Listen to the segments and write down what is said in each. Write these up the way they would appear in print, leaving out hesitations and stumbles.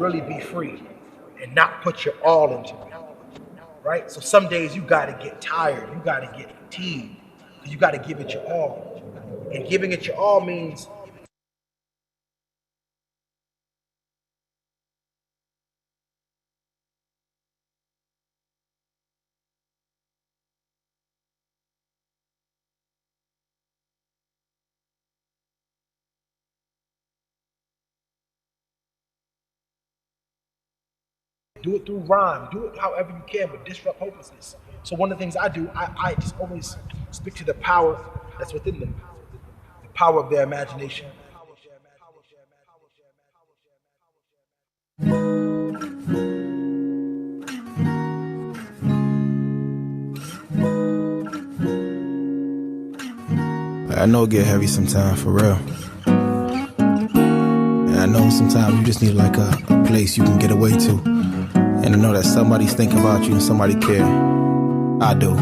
really be free and not put your all into it, right? So some days you got to get tired, you got to get fatigued, you got to give it your all. And giving it your all means do it through rhyme, do it however you can, but disrupt hopelessness. So one of the things I do, I just always speak to the power that's within them, the power of their imagination. I know it get heavy sometimes, for real. And I know sometimes you just need like a place you can get away to. And to know that somebody's thinking about you and somebody care. I do.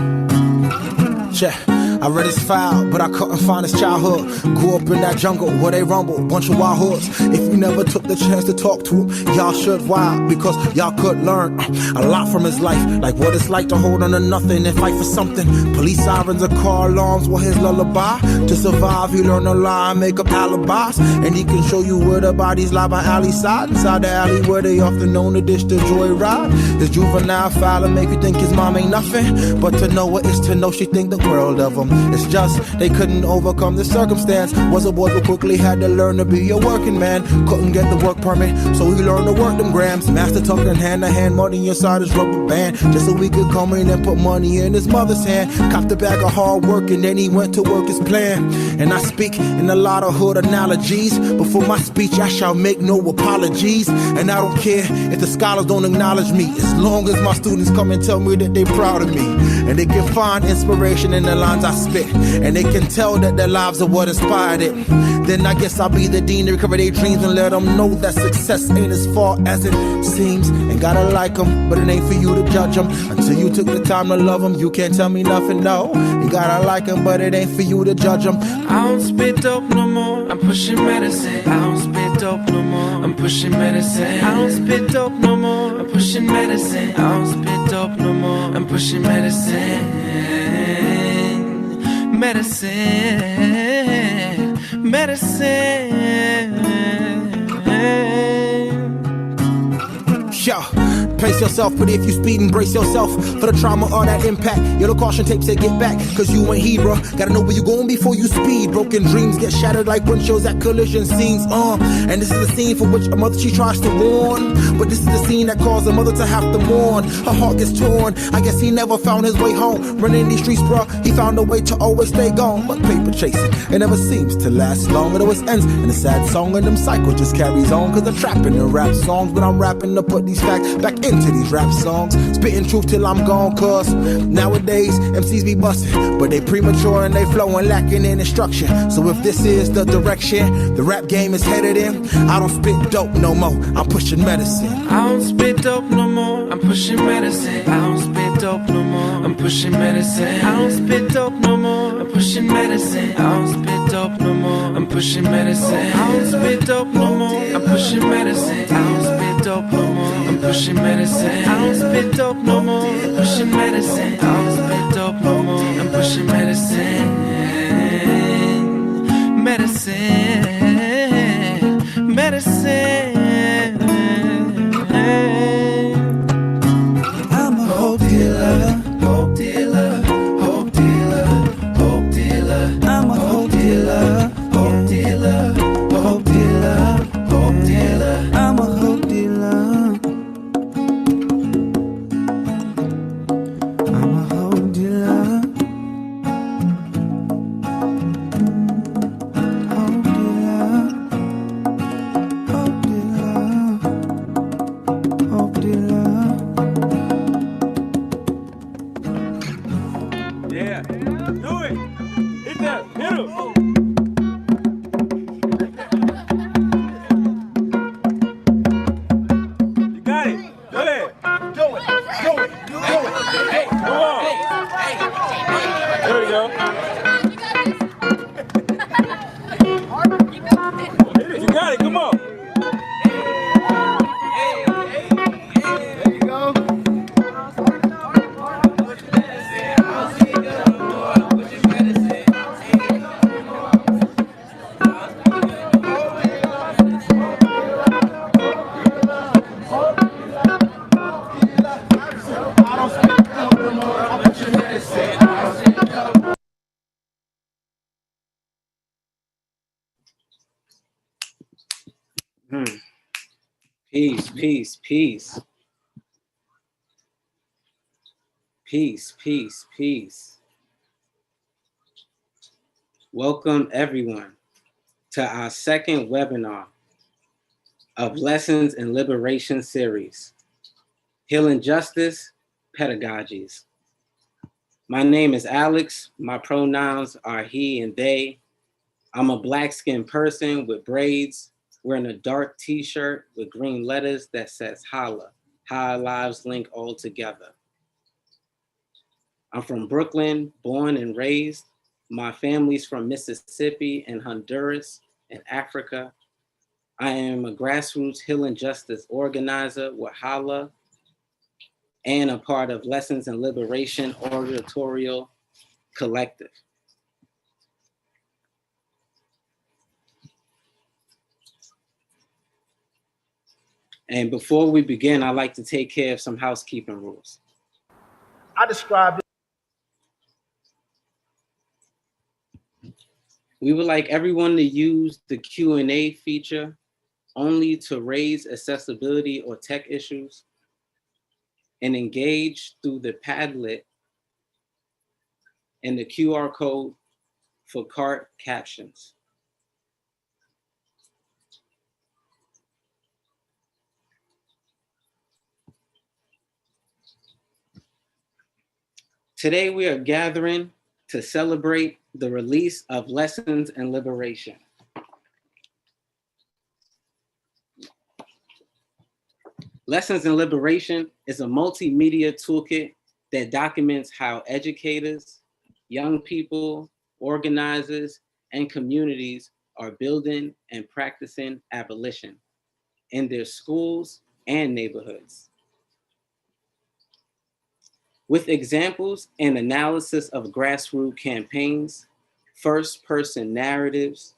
Yeah. I read his file, but I couldn't find his childhood. Grew up in that jungle where they rumble, bunch of wild hoods. If you never took the chance to talk to him, y'all should. Why? Because y'all could learn a lot from his life, like what it's like to hold on to nothing and fight for something. Police sirens and car alarms were his lullaby. To survive, he learned to lie and make up alibis. And he can show you where the bodies lie by alley side, inside the alley where they often known to dish the joyride. His juvenile file and make you think his mom ain't nothing, but to know her is to know she think the world of him. It's just they couldn't overcome the circumstance. Was a boy who quickly had to learn to be a working man. Couldn't get the work permit, so he learned to work them grams. Master tucking hand to hand, money inside his rubber band, just so he could come in and put money in his mother's hand. Copped a bag of hard work and then he went to work his plan. And I speak in a lot of hood analogies, but for my speech I shall make no apologies. And I don't care if the scholars don't acknowledge me, as long as my students come and tell me that they proud of me. And they can find inspiration in the lines I spit, and they can tell that their lives are what inspired it. Then I guess I'll be the dean to recover their dreams and let them know that success ain't as far as it seems. And gotta like them, but it ain't for you to judge them until you took the time to love them. You can't tell me nothing, no. You gotta like them, but it ain't for you to judge them. I don't spit dope no more, I'm pushing medicine. I don't spit dope no more, I'm pushing medicine. I don't spit dope no more, I'm pushing medicine. I don't spit dope no more, I'm pushing medicine. Medicine, medicine. Yo, pace yourself, but if you speed, embrace yourself for the trauma or that impact. Yellow caution tape say get back, cause you ain't Hebrew. Gotta know where you going before you speed. Broken dreams get shattered like windshields at collision scenes. And this is the scene for which a mother she tries to warn, but this is the scene that caused a mother to have to mourn. Her heart gets torn, I guess he never found his way home. Running these streets, bruh, he found a way to always stay gone. But paper chasing, it never seems to last long. It always ends in a sad song, and them cycle just carries on. Cause I'm trapping in rap songs, but I'm rapping to put these facts back into these rap songs. Spitting truth till I'm gone, cause nowadays MCs be busting, but they premature and they flowing, lacking in instruction. So if this is the direction the rap game is headed in, I don't spit dope no more, I'm pushing medicine. I don't spit dope no more, I'm pushing medicine. I don't spit dope no more, I'm pushing medicine. I don't spit dope no more, I'm pushing medicine. I don't spit dope no more, I'm pushing medicine. I don't spit dope no more, I'm pushing medicine. I don't spit dope no more, I'm pushing medicine. I don't spit dope no more, I'm pushing medicine. I don't spit dope no more, I'm pushing medicine. Medicine, medicine. I'm a hope dealer, hope dealer, hope dealer, hope dealer. I'm a hope dealer, hope dealer, hope dealer, hope dealer. I'm a hope dealer. I'm a hope dealer. Hope dealer. Peace, peace, peace. Peace, peace, peace. Welcome everyone to our second webinar of Lessons in Liberation series, Healing Justice, Pedagogies. My name is Alex. My pronouns are he and they. I'm a black-skinned person with braids, wearing a dark t-shirt with green letters that says Holla, How Our Lives Link All Together. I'm from Brooklyn, born and raised. My family's from Mississippi and Honduras and Africa. I am a grassroots healing justice organizer with Holla and a part of Lessons in Liberation Oratorial Collective. And before we begin, I'd like to take care of some housekeeping rules. I described it. We would like everyone to use the Q&A feature only to raise accessibility or tech issues and engage through the Padlet and the QR code for cart captions. Today we are gathering to celebrate the release of Lessons in Liberation. Lessons in Liberation is a multimedia toolkit that documents how educators, young people, organizers, and communities are building and practicing abolition in their schools and neighborhoods. With examples and analysis of grassroots campaigns, first-person narratives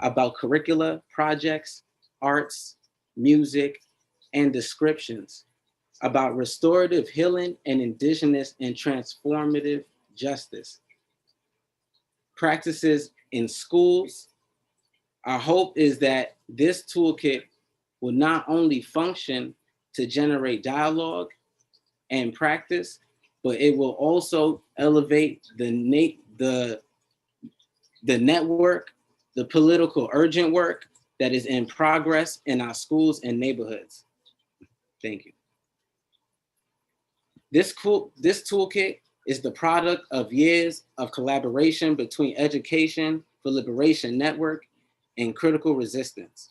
about curricula, projects, arts, music, and descriptions about restorative healing and indigenous and transformative justice. Practices in schools. Our hope is that this toolkit will not only function to generate dialogue and practice, but it will also elevate the network, the political urgent work that is in progress in our schools and neighborhoods. Thank you. This toolkit is the product of years of collaboration between Education for Liberation Network and Critical Resistance,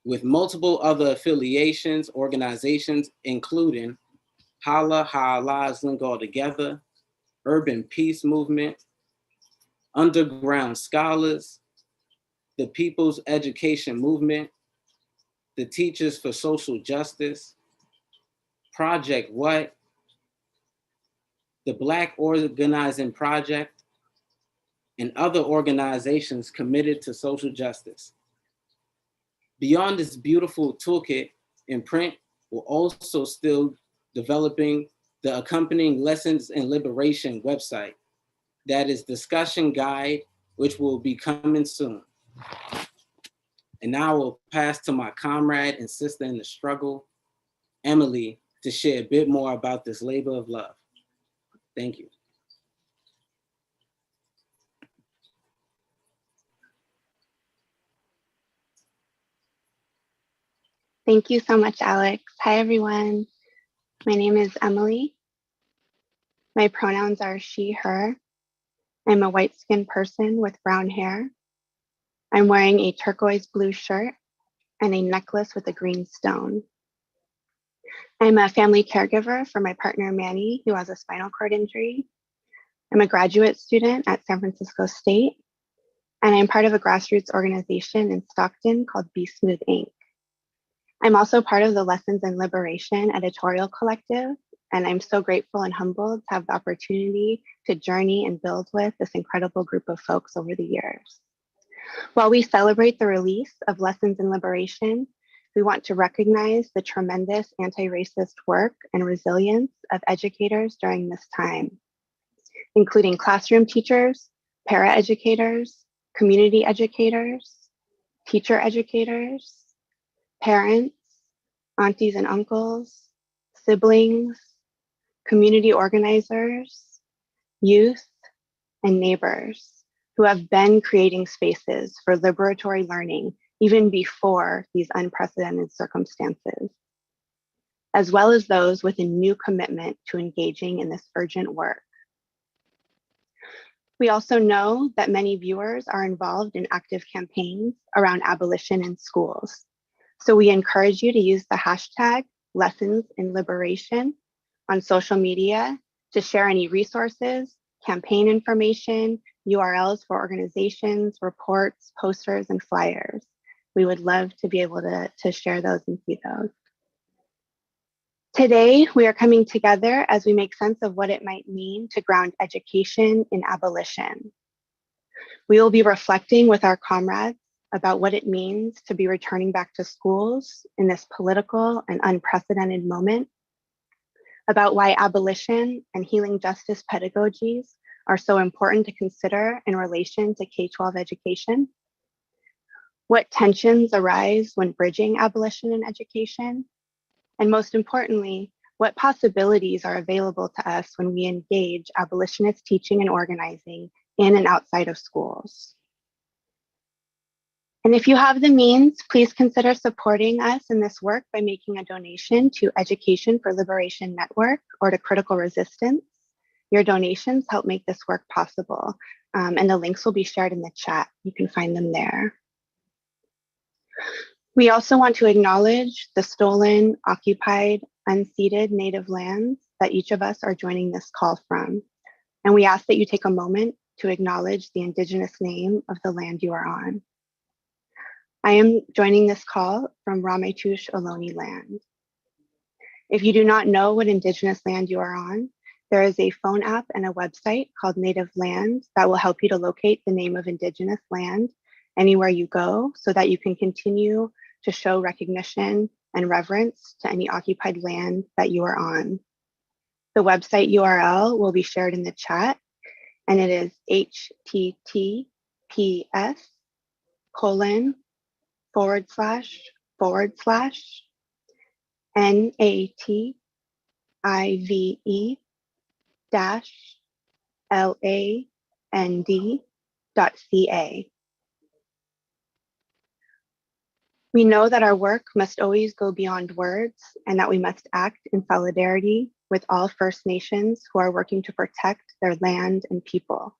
with multiple other affiliations, organizations, including Holla, How Our Lives Link All Together, Urban Peace Movement, Underground Scholars, the People's Education Movement, the Teachers for Social Justice, Project What, the Black Organizing Project, and other organizations committed to social justice. Beyond this beautiful toolkit, Imprint will also still developing the accompanying Lessons in Liberation website that is discussion guide, which will be coming soon. And now I will pass to my comrade and sister in the struggle, Emily, to share a bit more about this labor of love. Thank you. Thank you so much, Alex. Hi, everyone. My name is Emily. My pronouns are she, her. I'm a white-skinned person with brown hair. I'm wearing a turquoise blue shirt and a necklace with a green stone. I'm a family caregiver for my partner, Manny, who has a spinal cord injury. I'm a graduate student at San Francisco State, and I'm part of a grassroots organization in Stockton called Be Smooth Inc. I'm also part of the Lessons in Liberation editorial collective, and I'm so grateful and humbled to have the opportunity to journey and build with this incredible group of folks over the years. While we celebrate the release of Lessons in Liberation, we want to recognize the tremendous anti-racist work and resilience of educators during this time, including classroom teachers, paraeducators, community educators, teacher educators, parents, aunties and uncles, siblings, community organizers, youth, and neighbors who have been creating spaces for liberatory learning even before these unprecedented circumstances, as well as those with a new commitment to engaging in this urgent work. We also know that many viewers are involved in active campaigns around abolition in schools. So we encourage you to use the hashtag Lessons in Liberation on social media to share any resources, campaign information, URLs for organizations, reports, posters, and flyers. We would love to be able to share those and see those. Today, we are coming together as we make sense of what it might mean to ground education in abolition. We will be reflecting with our comrades about what it means to be returning back to schools in this political and unprecedented moment, about why abolition and healing justice pedagogies are so important to consider in relation to K-12 education, what tensions arise when bridging abolition and education, and most importantly, what possibilities are available to us when we engage abolitionist teaching and organizing in and outside of schools. And if you have the means, please consider supporting us in this work by making a donation to Education for Liberation Network or to Critical Resistance. Your donations help make this work possible, and the links will be shared in the chat. You can find them there. We also want to acknowledge the stolen, occupied, unceded Native lands that each of us are joining this call from. And we ask that you take a moment to acknowledge the Indigenous name of the land you are on. I am joining this call from Ramaytush Ohlone land. If you do not know what Indigenous land you are on, there is a phone app and a website called Native Land that will help you to locate the name of Indigenous land anywhere you go so that you can continue to show recognition and reverence to any occupied land that you are on. The website URL will be shared in the chat, and it is https://native-land.ca. We know that our work must always go beyond words and that we must act in solidarity with all First Nations who are working to protect their land and people.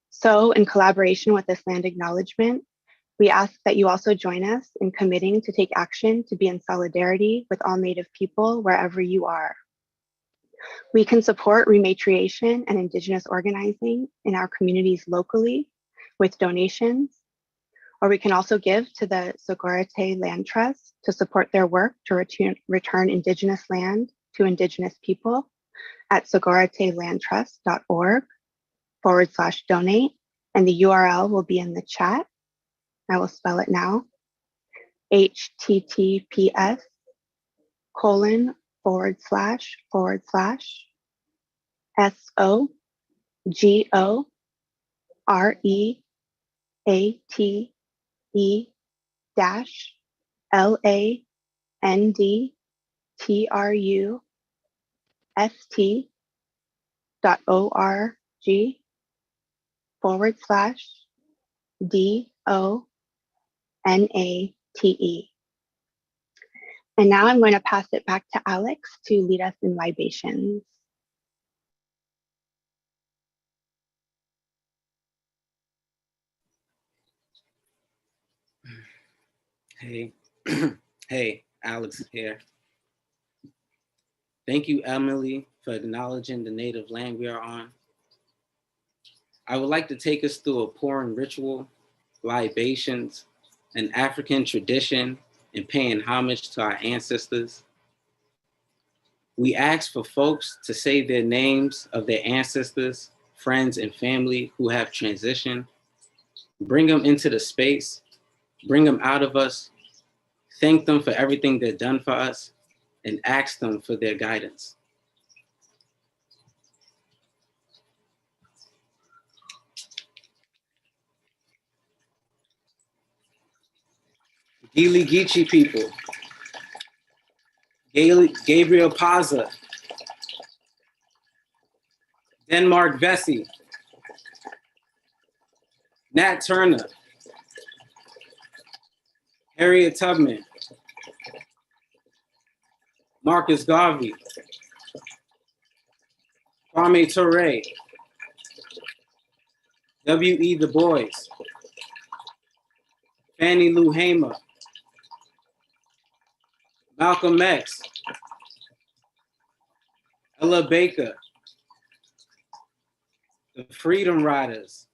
So in collaboration with this land acknowledgement, we ask that you also join us in committing to take action to be in solidarity with all Native people wherever you are. We can support rematriation and Indigenous organizing in our communities locally with donations, or we can also give to the Sogorea Land Trust to support their work to return Indigenous land to Indigenous people at sogoreatelandtrust.org/donate, and the URL will be in the chat. I will spell it now. HTTPS://forward/DONATE. And now I'm going to pass it back to Alex to lead us in libations. Hey, hey, Alex here. Thank you, Emily, for acknowledging the native land we are on. I would like to take us through a pouring ritual, libations, an African tradition, and paying homage to our ancestors. We ask for folks to say their names of their ancestors, friends, and family who have transitioned. Bring them into the space, bring them out of us, thank them for everything they've done for us, and ask them for their guidance. Gili Geechee people, Gabriel Paza, Denmark Vesey, Nat Turner, Harriet Tubman, Marcus Garvey, Kwame Ture, W.E. Du Bois, Fannie Lou Hamer, Malcolm X, Ella Baker, the Freedom Riders,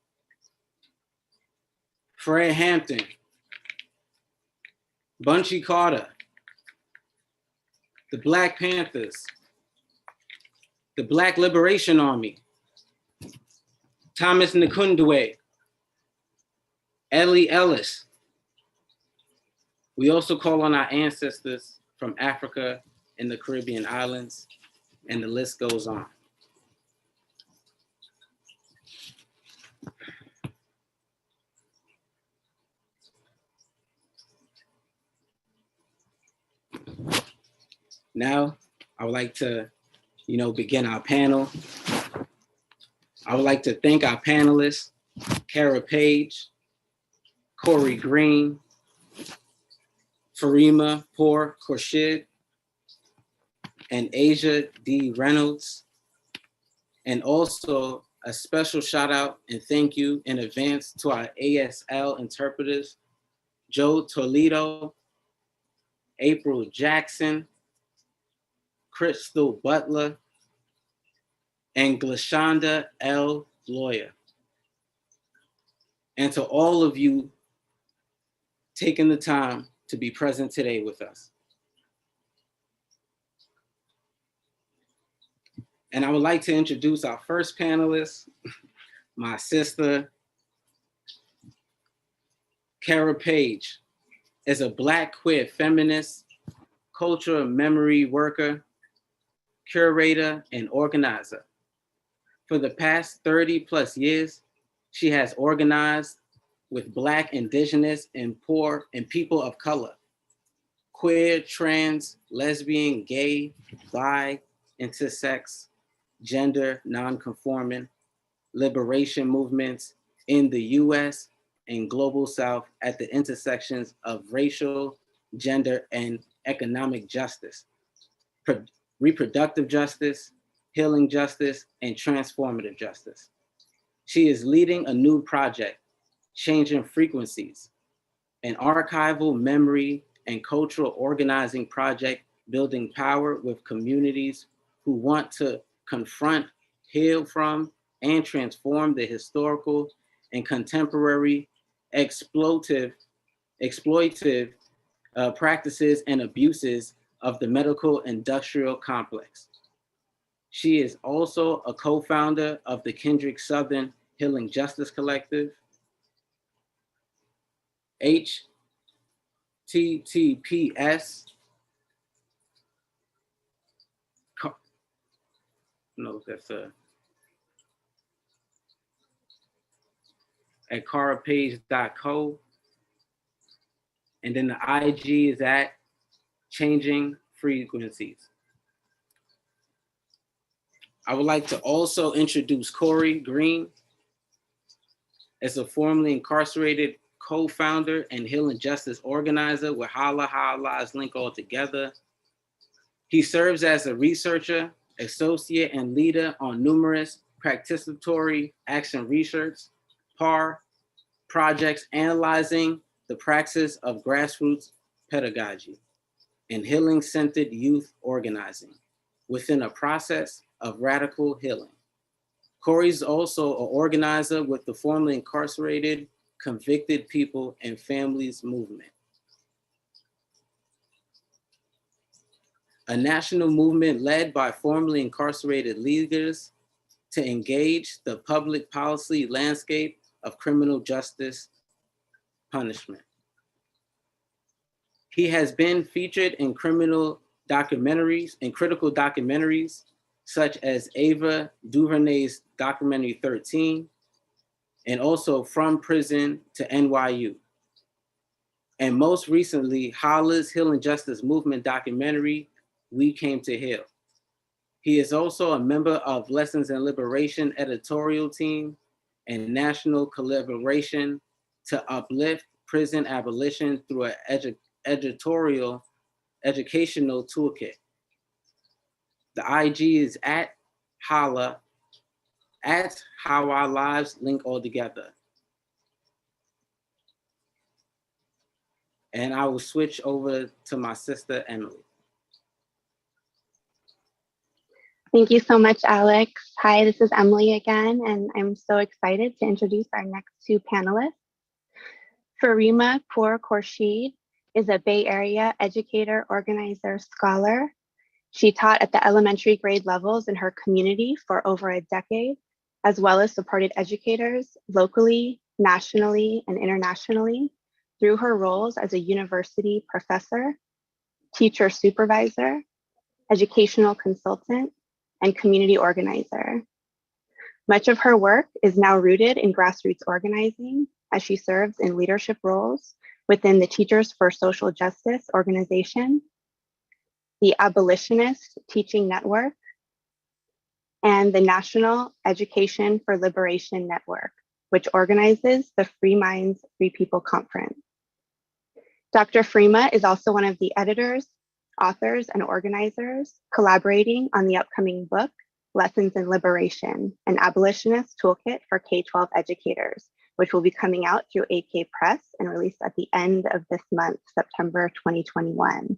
Fred Hampton, Bunchy Carter, the Black Panthers, the Black Liberation Army, Thomas Nkundwe, Ellie Ellis. We also call on our ancestors from Africa and the Caribbean islands, and the list goes on. Now, I would like to, begin our panel. I would like to thank our panelists, Kara Page, Corey Green, Farima Poor Khorshid, and Asia D. Reynolds. And also a special shout out and thank you in advance to our ASL interpreters, Joe Toledo, April Jackson, Crystal Butler, and Glashonda L. Lawyer. And to all of you taking the time to be present today with us. And I would like to introduce our first panelist, my sister, Kara Page, is a Black queer feminist, cultural memory worker, curator, and organizer. For the past 30 plus years, she has organized with Black, Indigenous, and poor and people of color, queer, trans, lesbian, gay, bi, intersex, gender non-conforming, liberation movements in the US and Global South at the intersections of racial, gender, and economic justice, reproductive justice, healing justice, and transformative justice. She is leading a new project, Changing Frequencies, an archival memory and cultural organizing project building power with communities who want to confront, heal from, and transform the historical and contemporary exploitive practices and abuses of the medical industrial complex. She is also a co-founder of the Kendrick Southern Healing Justice Collective, HTTPS, at carapage.co. And then the IG is at Changing Frequencies. I would like to also introduce Corey Green as a formerly incarcerated co-founder and healing justice organizer with Holla Holla's link all together. He serves as a researcher, associate, and leader on numerous participatory action research, PAR, projects analyzing the praxis of grassroots pedagogy and healing-centered youth organizing within a process of radical healing. Corey's also an organizer with the formerly incarcerated Convicted People and Families Movement, a national movement led by formerly incarcerated leaders to engage the public policy landscape of criminal justice punishment. He has been featured in critical documentaries, such as Ava DuVernay's documentary 13, and also From Prison to NYU. And most recently, Holla's Healing Justice Movement documentary, We Came to Heal. He is also a member of Lessons in Liberation editorial team and national collaboration to uplift prison abolition through an editorial educational toolkit. The IG is at Holla, at How Our Lives Link All Together. And I will switch over to my sister, Emily. Thank you so much, Alex. Hi, this is Emily again, and I'm so excited to introduce our next two panelists. Farima Kaur Khorshid is a Bay Area educator, organizer, scholar. She taught at the elementary grade levels in her community for over a decade, as well as supported educators locally, nationally, and internationally through her roles as a university professor, teacher supervisor, educational consultant, and community organizer. Much of her work is now rooted in grassroots organizing as she serves in leadership roles within the Teachers for Social Justice organization, the Abolitionist Teaching Network, and the National Education for Liberation Network, which organizes the Free Minds, Free People Conference. Dr. Farima is also one of the editors, authors, and organizers collaborating on the upcoming book, Lessons in Liberation, an abolitionist toolkit for K-12 educators, which will be coming out through AK Press and released at the end of this month, September 2021.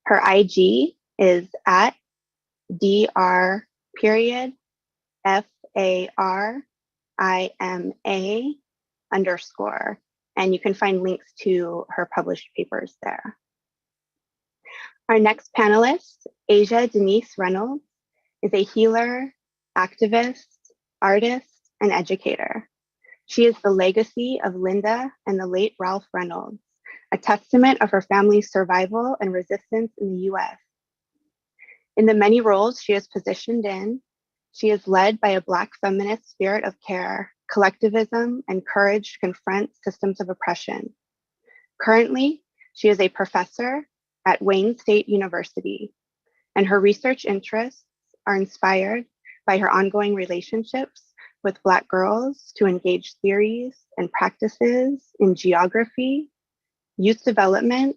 Her IG is at dr.farima_, and you can find links to her published papers there. Our next panelist, Asia Denise Reynolds, is a healer, activist, artist, and educator. She is the legacy of Linda and the late Ralph Reynolds, a testament of her family's survival and resistance in the US. In the many roles she is positioned in, she is led by a Black feminist spirit of care, collectivism, and courage to confront systems of oppression. Currently, she is a professor at Wayne State University, and her research interests are inspired by her ongoing relationships with Black girls to engage theories and practices in geography, youth development,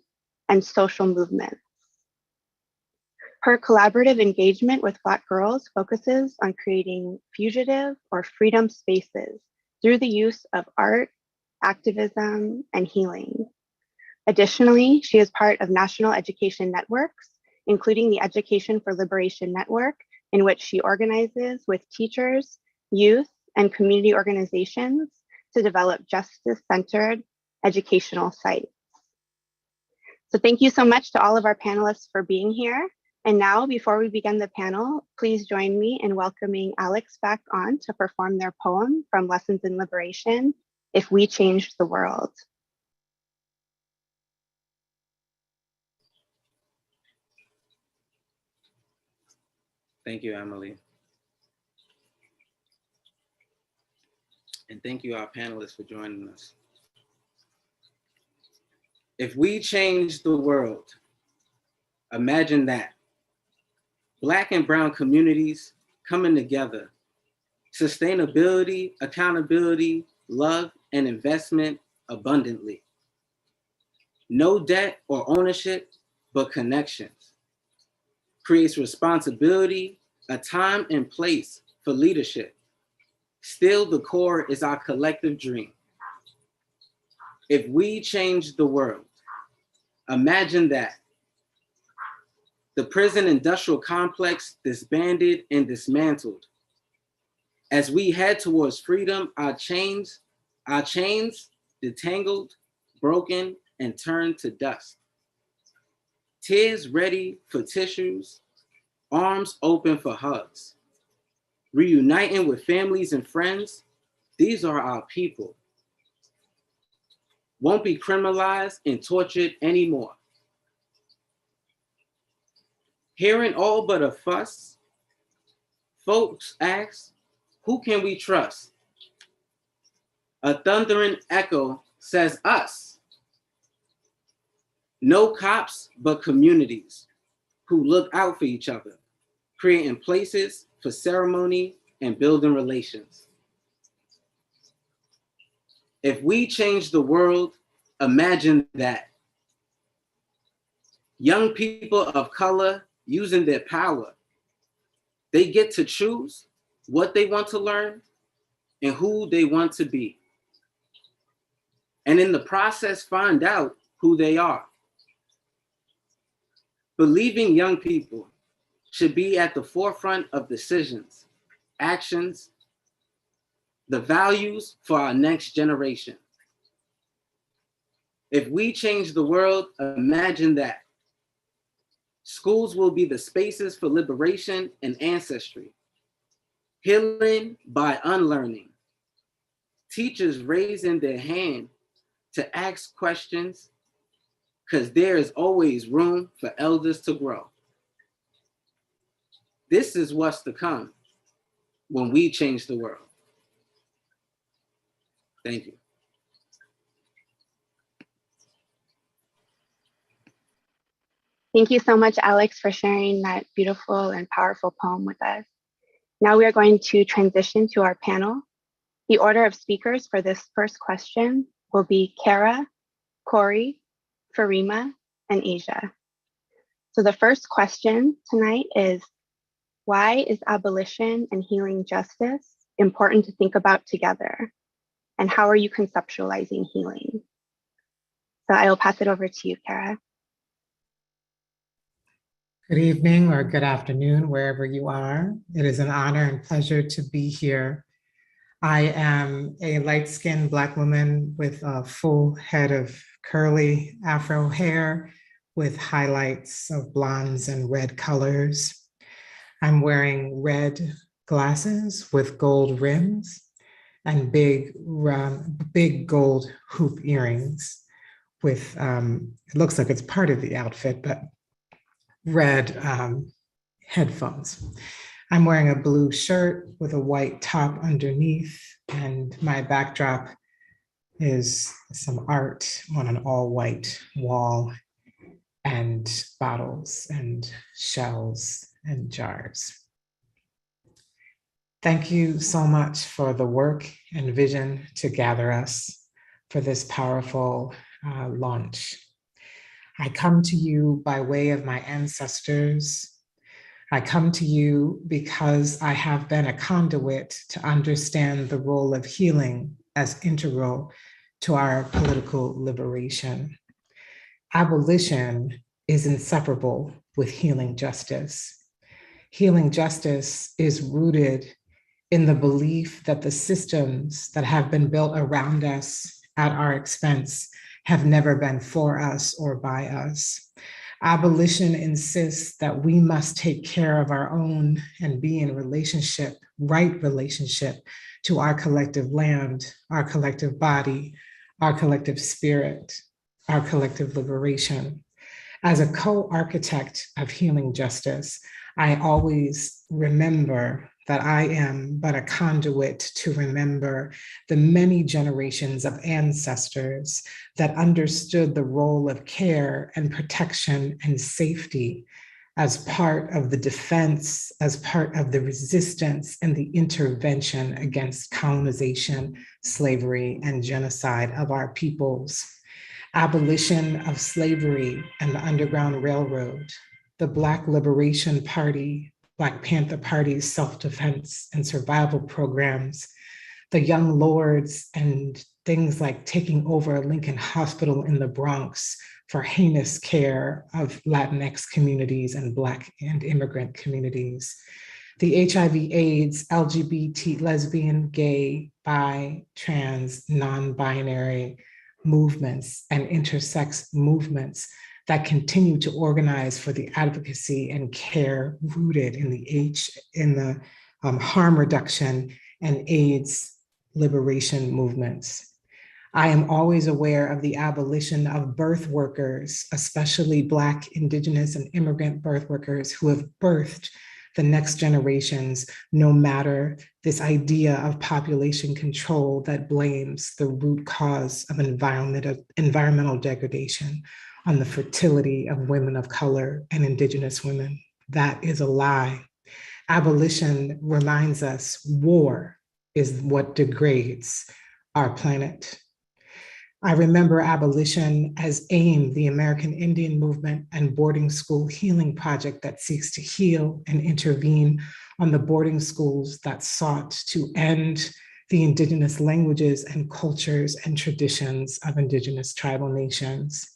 and social movements. Her collaborative engagement with Black girls focuses on creating fugitive or freedom spaces through the use of art, activism, and healing. Additionally, she is part of national education networks, including the Education for Liberation Network, in which she organizes with teachers, youth, and community organizations to develop justice-centered educational sites. So thank you so much to all of our panelists for being here. And now, before we begin the panel, please join me in welcoming Alex back on to perform their poem from Lessons in Liberation, If We Changed the World. Thank you, Emily. And thank you, our panelists, for joining us. If we change the world, imagine that. Black and brown communities coming together. Sustainability, accountability, love, and investment abundantly. No debt or ownership, but connections. Creates responsibility, a time and place for leadership. Still, the core is our collective dream. If we change the world, imagine that. The prison industrial complex disbanded and dismantled. As we head towards freedom, our chains detangled, broken, and turned to dust. Tears ready for tissues, arms open for hugs. Reuniting with families and friends, these are our people. Won't be criminalized and tortured anymore. Hearing all but a fuss, folks ask, who can we trust? A thundering echo says us. No cops, but communities. who look out for each other, creating places for ceremony and building relations. If we change the world, imagine that. Young people of color using their power, they get to choose what they want to learn and who they want to be. And in the process, find out who they are. Believing young people should be at the forefront of decisions, actions, the values for our next generation. If we change the world, imagine that. Schools will be the spaces for liberation and ancestry, healing by unlearning, teachers raising their hand to ask questions, because there is always room for elders to grow. This is what's to come when we change the world. Thank you. Thank you so much, Alex, for sharing that beautiful and powerful poem with us. Now we are going to transition to our panel. The order of speakers for this first question will be Kara, Corey, Farima, and Asia. So the first question tonight is, why is abolition and healing justice important to think about together? And how are you conceptualizing healing? So I will pass it over to you, Kara. Good evening or good afternoon, wherever you are. It is an honor and pleasure to be here. I am a light-skinned Black woman with a full head of curly Afro hair with highlights of blondes and red colors. I'm wearing red glasses with gold rims and big gold hoop earrings with, it looks like it's part of the outfit, but red headphones. I'm wearing a blue shirt with a white top underneath, and my backdrop is some art on an all-white wall and bottles and shells and jars. Thank you so much for the work and vision to gather us for this powerful launch. I come to you by way of my ancestors. I come to you because I have been a conduit to understand the role of healing as integral to our political liberation. Abolition is inseparable with healing justice. Healing justice is rooted in the belief that the systems that have been built around us at our expense have never been for us or by us. Abolition insists that we must take care of our own and be in relationship, right relationship to our collective land, our collective body, our collective spirit, our collective liberation. As a co-architect of healing justice, I always remember that I am but a conduit to remember the many generations of ancestors that understood the role of care and protection and safety as part of the defense, as part of the resistance and the intervention against colonization, slavery, and genocide of our peoples. Abolition of slavery and the Underground Railroad, the Black Liberation Party, Black Panther Party's self-defense and survival programs, the Young Lords and things like taking over Lincoln Hospital in the Bronx for heinous care of Latinx communities and Black and immigrant communities. The HIV/AIDS, LGBT, lesbian, gay, bi, trans, non-binary movements and intersex movements that continue to organize for the advocacy and care rooted in the harm reduction and AIDS liberation movements. I am always aware of the abolition of birth workers, especially Black, Indigenous, and immigrant birth workers who have birthed the next generations, no matter this idea of population control that blames the root cause of environmental degradation on the fertility of women of color and Indigenous women. That is a lie. Abolition reminds us war is what degrades our planet. I remember abolition as AIM, the American Indian Movement and Boarding School Healing Project that seeks to heal and intervene on the boarding schools that sought to end the Indigenous languages and cultures and traditions of Indigenous tribal nations.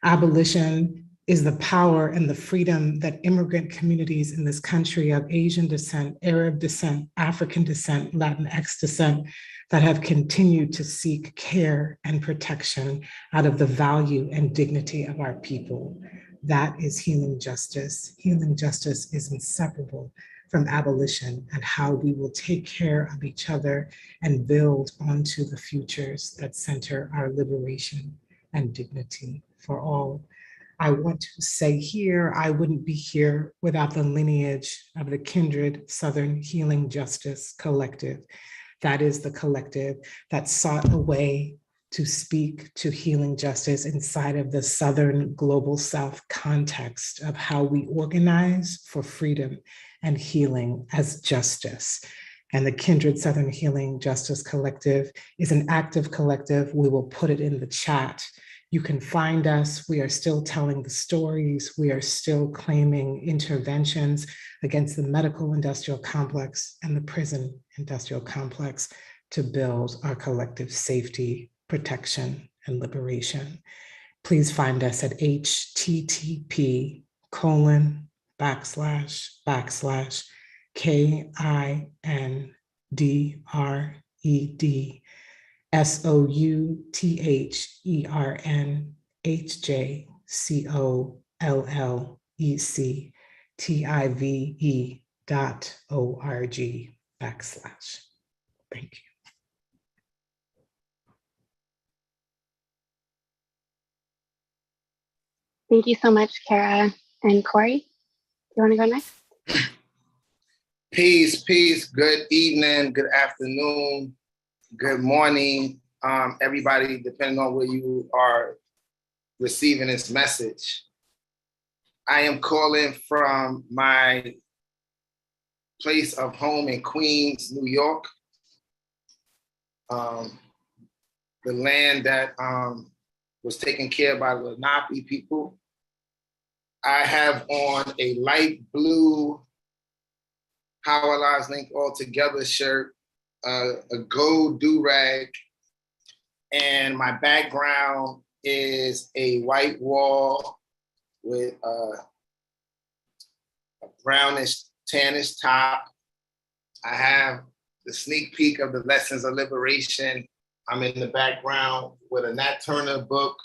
Abolition is the power and the freedom that immigrant communities in this country of Asian descent, Arab descent, African descent, Latinx descent, that have continued to seek care and protection out of the value and dignity of our people. That is healing justice. Healing justice is inseparable from abolition and how we will take care of each other and build onto the futures that center our liberation and dignity for all. I want to say here, I wouldn't be here without the lineage of the Kindred Southern Healing Justice Collective. That is the collective that sought a way to speak to healing justice inside of the Southern Global South context of how we organize for freedom and healing as justice. And the Kindred Southern Healing Justice Collective is an active collective. We will put it in the chat. You can find us. We are still telling the stories. We are still claiming interventions against the medical industrial complex and the prison industrial complex to build our collective safety, protection, and liberation. Please find us at http://KINDRED SOUTHERNHJCOLLECTIVE.org/. Thank you. Thank you so much, Kara. And Corey, do you want to go next? Peace, peace. Good evening, good afternoon, good morning, everybody, depending on where you are receiving this message. I am calling from my place of home in Queens, New York. The land that was taken care of by the Lenape people. I have on a light blue How Our Lives Link All Together shirt, a gold do-rag, and my background is a white wall with a brownish, tannish top. I have the sneak peek of the Lessons of Liberation. I'm in the background with a Nat Turner book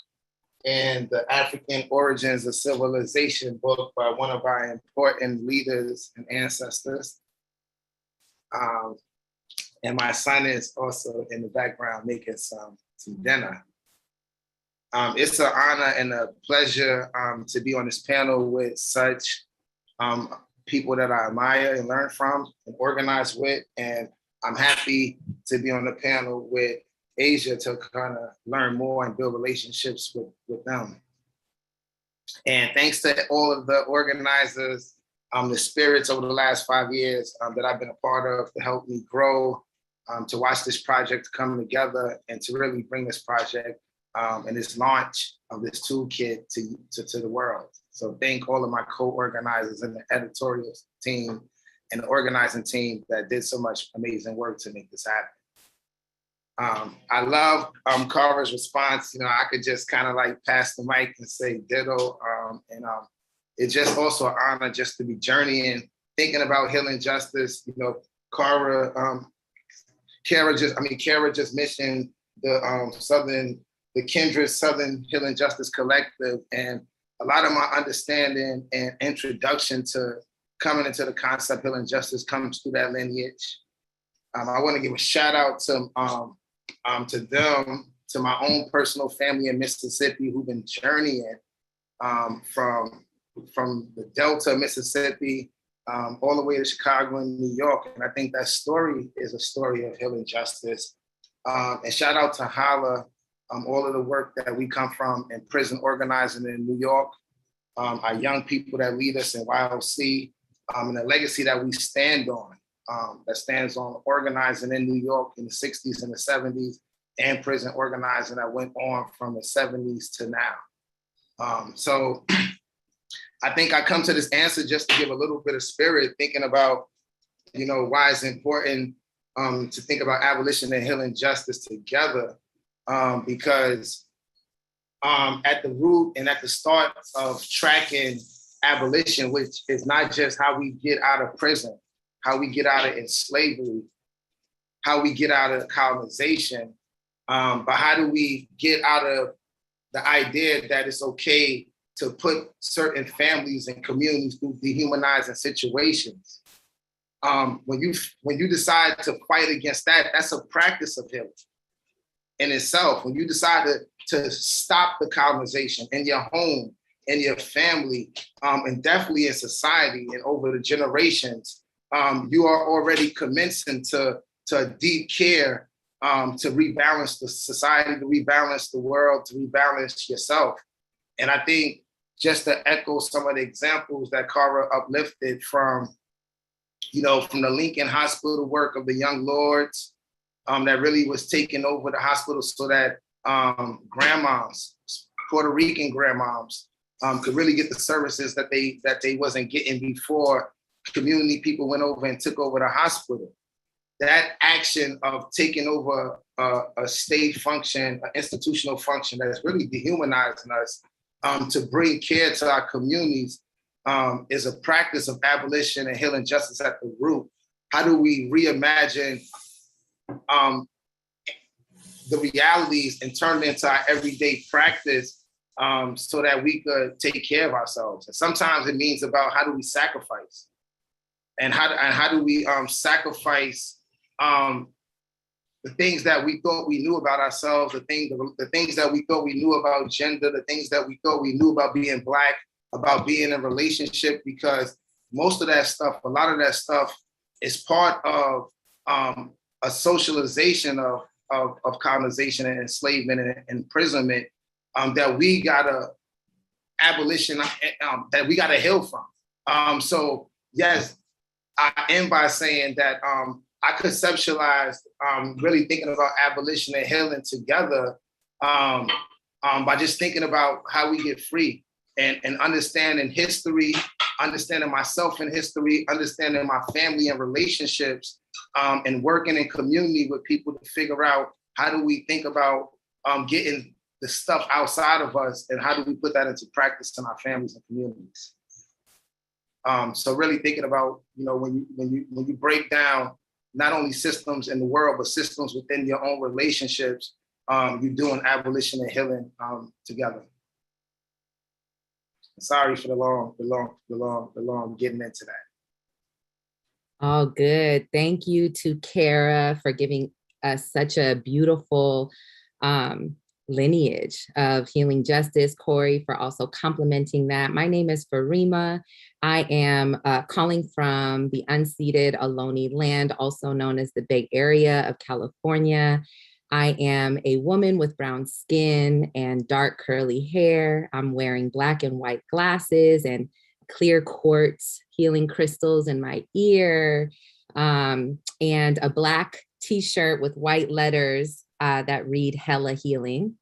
and the African Origins of Civilization book by one of our important leaders and ancestors. And my son is also in the background making some dinner. It's an honor and a pleasure to be on this panel with such people that I admire and learn from and organize with. And I'm happy to be on the panel with Asia to kind of learn more and build relationships with them. And thanks to all of the organizers, the spirits over the last 5 years that I've been a part of to help me grow, to watch this project come together and to really bring this project and this launch of this toolkit to the world. So thank all of my co-organizers and the editorial team and the organizing team that did so much amazing work to make this happen. I love Carver's response. You know, I could just kind of like pass the mic and say ditto. It's just also an honor just to be journeying, thinking about healing justice. You know, Kara just mentioned the Kindred Southern Healing Justice Collective, and a lot of my understanding and introduction to coming into the concept of healing justice comes through that lineage. I want to give a shout out to them, to my own personal family in Mississippi who've been journeying from the Delta, Mississippi, all the way to Chicago and New York. And I think that story is a story of healing justice. And shout out to Hala all of the work that we come from in prison organizing in New York, our young people that lead us in YLC, and the legacy that we stand on, that stands on organizing in New York in the 60s and the 70s, and prison organizing that went on from the 70s to now. So I think I come to this answer just to give a little bit of spirit, thinking about, why it's important to think about abolition and healing justice together, because at the root and at the start of tracking abolition, which is not just how we get out of prison, how we get out of slavery, how we get out of colonization, but how do we get out of the idea that it's okay to put certain families and communities through dehumanizing situations. When you decide to fight against that, that's a practice of healing in itself. When you decide to stop the colonization in your home, in your family, and definitely in society and over the generations, you are already commencing to deep care, to rebalance the society, to rebalance the world, to rebalance yourself. And I think just to echo some of the examples that Cara uplifted from the Lincoln Hospital work of the Young Lords, that really was taking over the hospital so that grandmoms, Puerto Rican grandmoms, could really get the services that they wasn't getting before community people went over and took over the hospital. That action of taking over a state function, an institutional function that's really dehumanizing us, to bring care to our communities, is a practice of abolition and healing justice at the root. How do we reimagine the realities and turn it into our everyday practice, so that we could take care of ourselves? And sometimes it means about how do we sacrifice, and how do we sacrifice the things that we thought we knew about ourselves, the things that we thought we knew about gender, the things that we thought we knew about being Black, about being in a relationship, because most of that stuff, a lot of that stuff is part of a socialization of colonization and enslavement and imprisonment, that we gotta abolition, that we gotta heal from. So yes, I end by saying that I conceptualized really thinking about abolition and healing together, by just thinking about how we get free and understanding history, understanding myself in history, understanding my family and relationships, and working in community with people to figure out how do we think about getting the stuff outside of us and how do we put that into practice in our families and communities. So really thinking about, when you break down not only systems in the world, but systems within your own relationships, you're doing abolition and healing together. Sorry for the long getting into that. Oh, good. Thank you to Cara for giving us such a beautiful lineage of healing justice. Corey for also complementing that. My name is Farima. I am calling from the unceded Ohlone land, also known as the Bay Area of California. I am a woman with brown skin and dark curly hair. I'm wearing Black and white glasses and clear quartz healing crystals in my ear, and a Black t-shirt with white letters that read Hella Healing.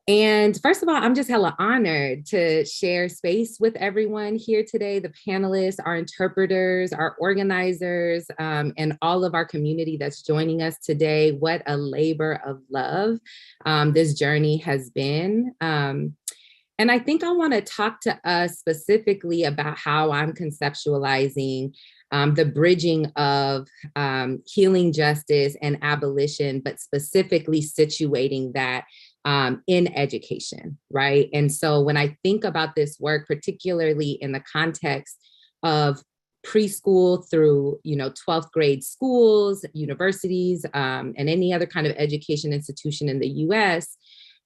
And first of all, I'm just hella honored to share space with everyone here today, the panelists, our interpreters, our organizers, and all of our community that's joining us today. What a labor of love this journey has been. And I think I want to talk to us specifically about how I'm conceptualizing the bridging of healing justice and abolition, but specifically situating that in education, right? And so when I think about this work, particularly in the context of preschool through 12th grade schools, universities, and any other kind of education institution in the US,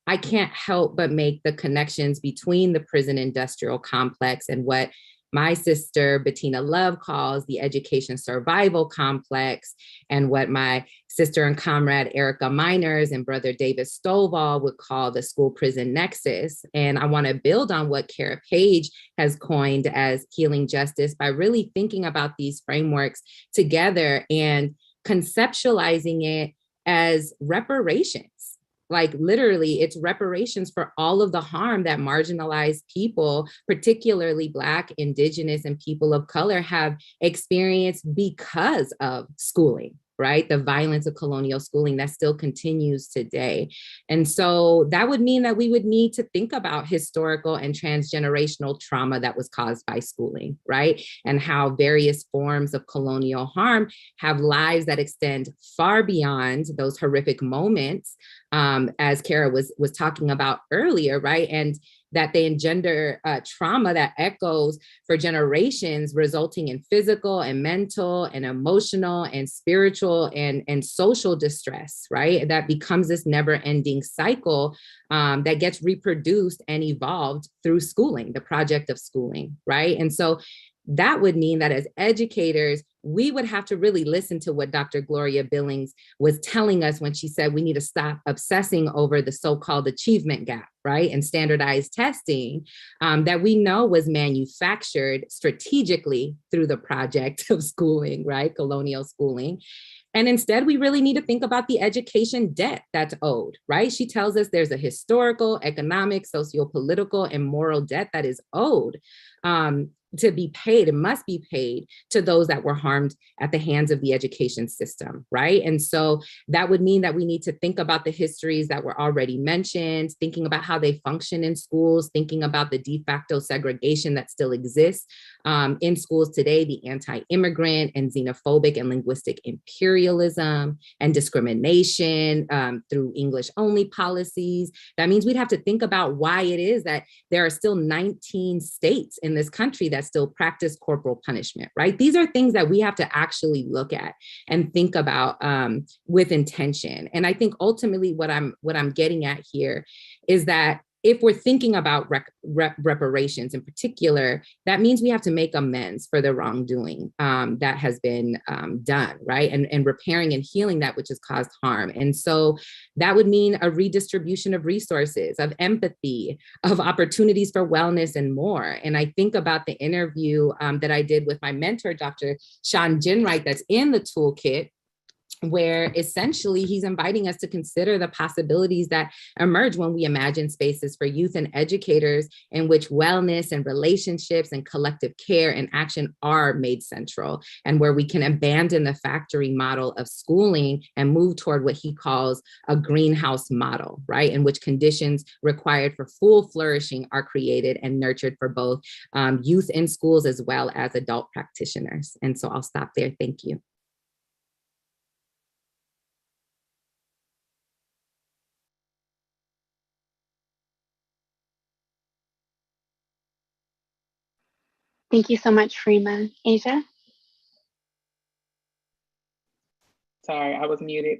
I can't help but make the connections between the prison industrial complex and what my sister Bettina Love calls the education survival complex, and what my sister and comrade Erica Miners and brother David Stovall would call the school prison nexus. And I want to build on what Kara Page has coined as healing justice by really thinking about these frameworks together and conceptualizing it as reparations. Like literally, it's reparations for all of the harm that marginalized people, particularly Black, Indigenous, and people of color, have experienced because of schooling, right? The violence of colonial schooling that still continues today. And so that would mean that we would need to think about historical and transgenerational trauma that was caused by schooling, right? And how various forms of colonial harm have lives that extend far beyond those horrific moments, as Kara was talking about earlier, right? And that they engender trauma that echoes for generations, resulting in physical and mental and emotional and spiritual and social distress, right? That becomes this never-ending cycle that gets reproduced and evolved through schooling, the project of schooling, right? And so that would mean that as educators, we would have to really listen to what Dr. Gloria Billings was telling us when she said we need to stop obsessing over the so-called achievement gap, right? And standardized testing that we know was manufactured strategically through the project of schooling, right? Colonial schooling. And instead, we really need to think about the education debt that's owed, right? She tells us there's a historical, economic, socio-political, and moral debt that is owed to be paid. It must be paid to those that were harmed at the hands of the education system, right? And so that would mean that we need to think about the histories that were already mentioned, thinking about how they function in schools, thinking about the de facto segregation that still exists in schools today, the anti-immigrant and xenophobic and linguistic imperialism and discrimination through English-only policies. That means we'd have to think about why it is that there are still 19 states in this country that still practice corporal punishment, right? These are things that we have to actually look at and think about with intention. And I think ultimately what I'm getting at here is that if we're thinking about reparations in particular, that means we have to make amends for the wrongdoing that has been done, right? And repairing and healing that which has caused harm. And so that would mean a redistribution of resources, of empathy, of opportunities for wellness and more. And I think about the interview that I did with my mentor, Dr. Sean Ginwright, that's in the toolkit, where essentially he's inviting us to consider the possibilities that emerge when we imagine spaces for youth and educators in which wellness and relationships and collective care and action are made central, and where we can abandon the factory model of schooling and move toward what he calls a greenhouse model, right? In which conditions required for full flourishing are created and nurtured for both youth in schools as well as adult practitioners. And so I'll stop there. Thank you. Thank you so much, Freema. Asia? Sorry, I was muted.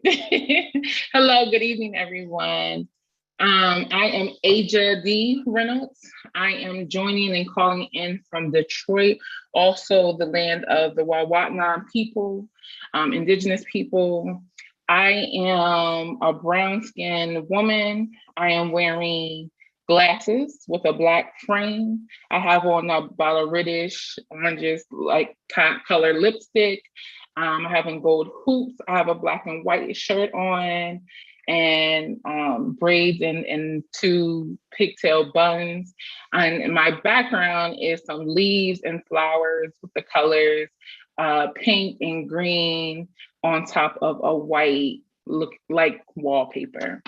Hello, good evening, everyone. I am Aja D. Reynolds. I am joining and calling in from Detroit, also the land of the Wawatna people, Indigenous people. I am a brown-skinned woman. I am wearing glasses with a Black frame. I have on about a reddish, orangish, like color lipstick. I have in gold hoops. I have a Black and white shirt on and braids and two pigtail buns. And my background is some leaves and flowers with the colors pink and green on top of a white look like wallpaper.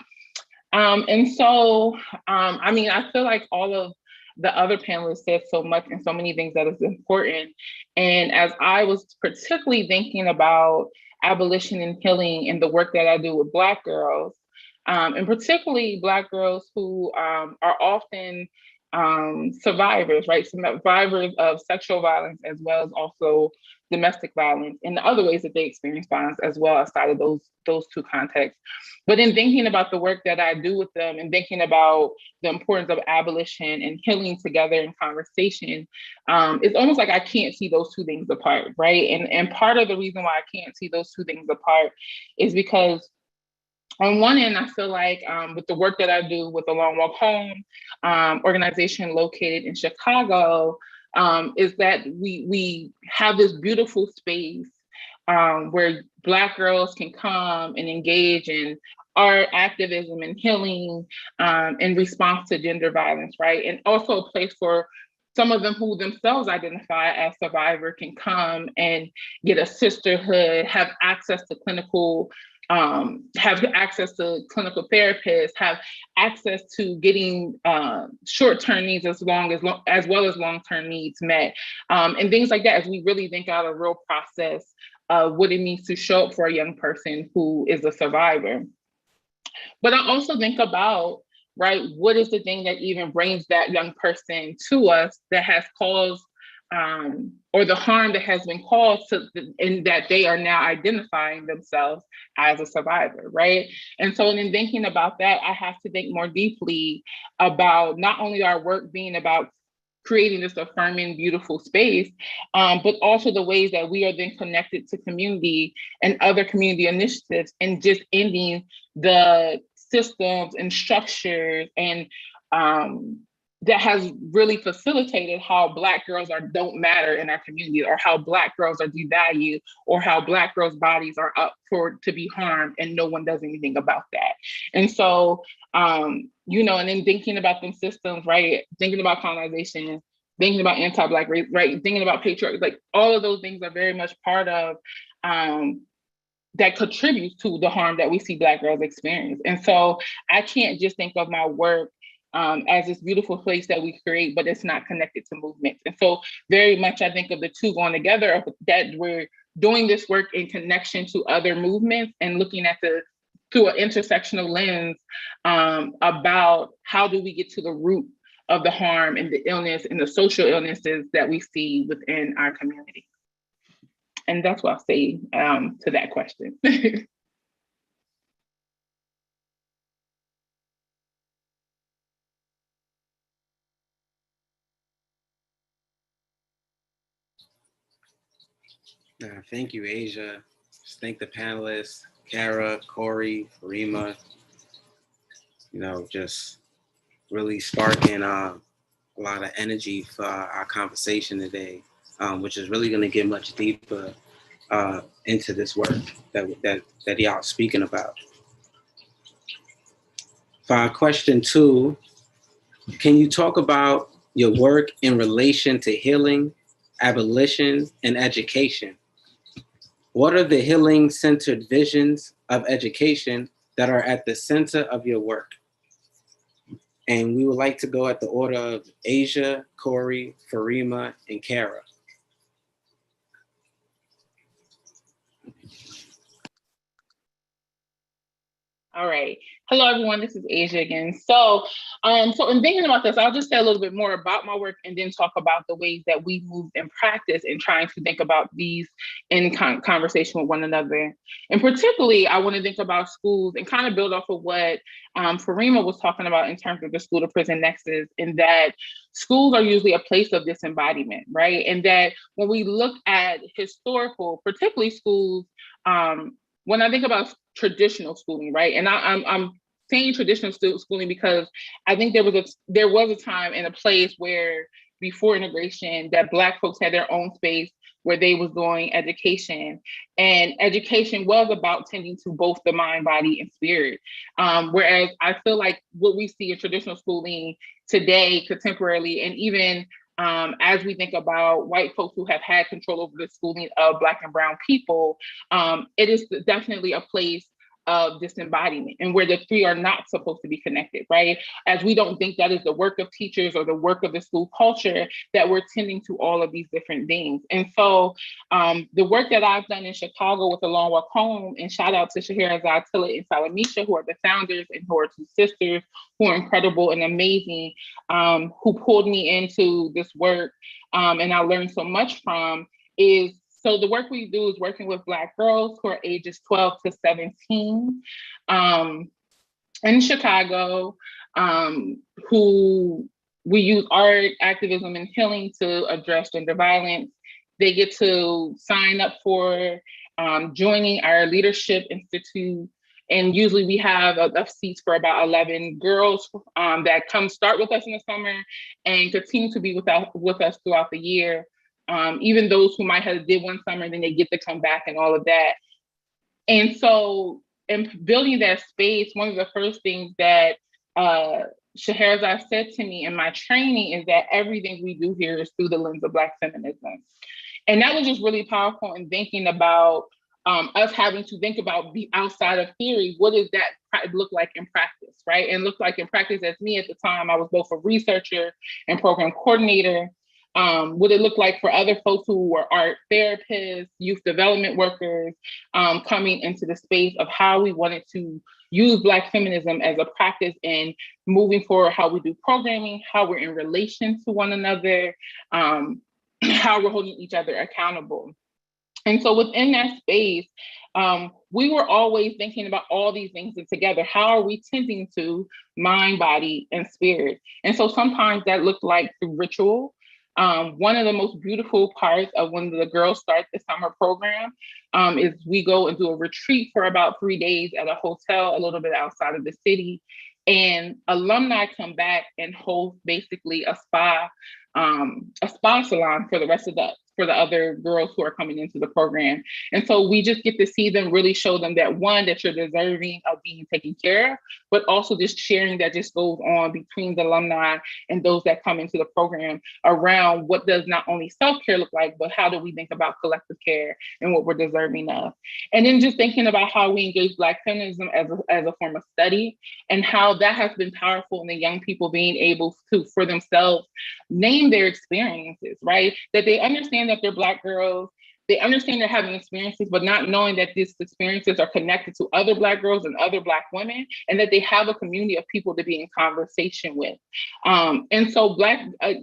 And so, I mean, I feel like all of the other panelists said so much and so many things that is important. And as I was particularly thinking about abolition and healing and the work that I do with Black girls, and particularly Black girls who are often survivors, right? Survivors of sexual violence as well as also domestic violence and the other ways that they experience violence as well outside of those two contexts. But in thinking about the work that I do with them and thinking about the importance of abolition and healing together in conversation, it's almost like I can't see those two things apart, right? And part of the reason why I can't see those two things apart is because on one end, I feel like with the work that I do with the Long Walk Home organization located in Chicago, is that we have this beautiful space where Black girls can come and engage in art, activism, and healing in response to gender violence, right? And also a place for some of them who themselves identify as survivor can come and get a sisterhood, have access to clinical therapists, have access to getting short-term needs as well as long-term needs met, and things like that as we really think out a real process of what it means to show up for a young person who is a survivor. But I also think about, right, what is the thing that even brings that young person to us that has caused or the harm that has been caused to, and that they are now identifying themselves as a survivor, right? And so in thinking about that, I have to think more deeply about not only our work being about creating this affirming, beautiful space, but also the ways that we are then connected to community and other community initiatives and just ending the systems and structures and that has really facilitated how Black girls don't matter in our community, or how Black girls are devalued, or how Black girls' bodies are up to be harmed and no one does anything about that. And so, and then thinking about them systems, right? Thinking about colonization, thinking about anti-Black race, right? Thinking about patriarchy, like all of those things are very much part of that contributes to the harm that we see Black girls experience. And so I can't just think of my work as this beautiful place that we create, but it's not connected to movements. And so very much I think of the two going together, that we're doing this work in connection to other movements and looking at through an intersectional lens about how do we get to the root of the harm and the illness and the social illnesses that we see within our community. And that's what I'll say to that question. Thank you, Asia. Just thank the panelists, Kara, Corey, Rima, just really sparking a lot of energy for our conversation today, which is really going to get much deeper into this work that y'all speaking about. For our question 2, can you talk about your work in relation to healing, abolition, and education? What are the healing-centered visions of education that are at the center of your work? And we would like to go at the order of Asia, Corey, Farima, and Kara. All right. Hello, everyone. This is Asia again. So in thinking about this, I'll just say a little bit more about my work and then talk about the ways that we moved in practice in trying to think about these in conversation with one another. And particularly, I want to think about schools and kind of build off of what Farima was talking about in terms of the school to prison nexus, in that schools are usually a place of disembodiment, right? And that when we look at historical, particularly schools, when I think about traditional schooling, right? And I'm saying traditional schooling because I think there was a time and a place where before integration that Black folks had their own space where they was doing education, and education was about tending to both the mind, body, and spirit. Whereas I feel like what we see in traditional schooling today, contemporarily, and even as we think about white folks who have had control over the schooling of Black and brown people, it is definitely a place of disembodiment, and where the three are not supposed to be connected, right? As we don't think that is the work of teachers or the work of the school culture, that we're tending to all of these different things. And so the work that I've done in Chicago with the Long Walk Home, and shout out to Shahira, Tilla, and Salamisha, who are the founders and who are two sisters who are incredible and amazing, who pulled me into this work, and I learned so much from, is so the work we do is working with Black girls who are ages 12 to 17 in Chicago, who we use art, activism, and healing to address gender violence. They get to sign up for joining our Leadership Institute. And usually we have enough seats for about 11 girls that come start with us in the summer and continue to be with us throughout the year. Even those who might have did one summer, then they get to come back and all of that. And so in building that space, one of the first things that Scheherazade said to me in my training is that everything we do here is through the lens of Black feminism. And that was just really powerful in thinking about us having to think about the outside of theory. What does that look like in practice, right? And look like in practice, as me at the time, I was both a researcher and program coordinator. What it looked like for other folks who were art therapists, youth development workers, coming into the space of how we wanted to use Black feminism as a practice in moving forward, how we do programming, how we're in relation to one another, how we're holding each other accountable. And so within that space, we were always thinking about all these things together. How are we tending to mind, body, and spirit? And so sometimes that looked like through ritual. One of the most beautiful parts of when the girls start the summer program is we go and do a retreat for about 3 days at a hotel a little bit outside of the city. And alumni come back and host basically a spa salon for the rest of for the other girls who are coming into the program. And so we just get to see them, really show them that, one, that you're deserving of being taken care of, but also just sharing that just goes on between the alumni and those that come into the program around what does not only self-care look like, but how do we think about collective care and what we're deserving of. And then just thinking about how we engage Black feminism as a form of study, and how that has been powerful in the young people being able to, for themselves, name their experiences, right? That they understand that they're Black girls, they understand they're having experiences, but not knowing that these experiences are connected to other Black girls and other Black women, and that they have a community of people to be in conversation with. And so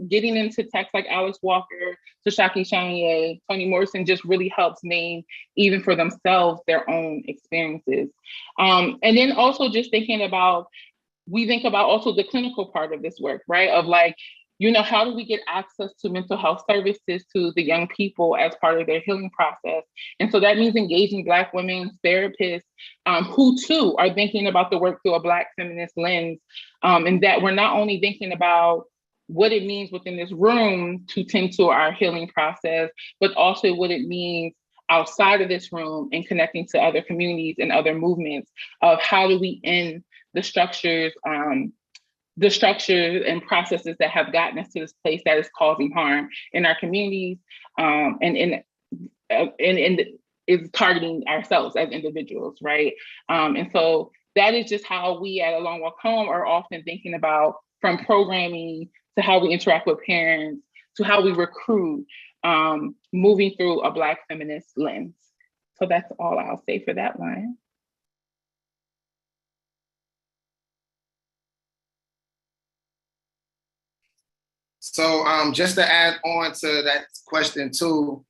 getting into texts like Alice Walker, Tashaki Chanier, Toni Morrison just really helps name, even for themselves, their own experiences. And then also just thinking about, we think about also the clinical part of this work, right? Of like, how do we get access to mental health services to the young people as part of their healing process? And so that means engaging Black women therapists who too are thinking about the work through a Black feminist lens, and that we're not only thinking about what it means within this room to tend to our healing process, but also what it means outside of this room and connecting to other communities and other movements of how do we end the structures and processes that have gotten us to this place that is causing harm in our communities, and is targeting ourselves as individuals, right? And so that is just how we at A Long Walk Home are often thinking about, from programming to how we interact with parents to how we recruit, moving through a Black feminist lens. So that's all I'll say for that one. So just to add on to that question too,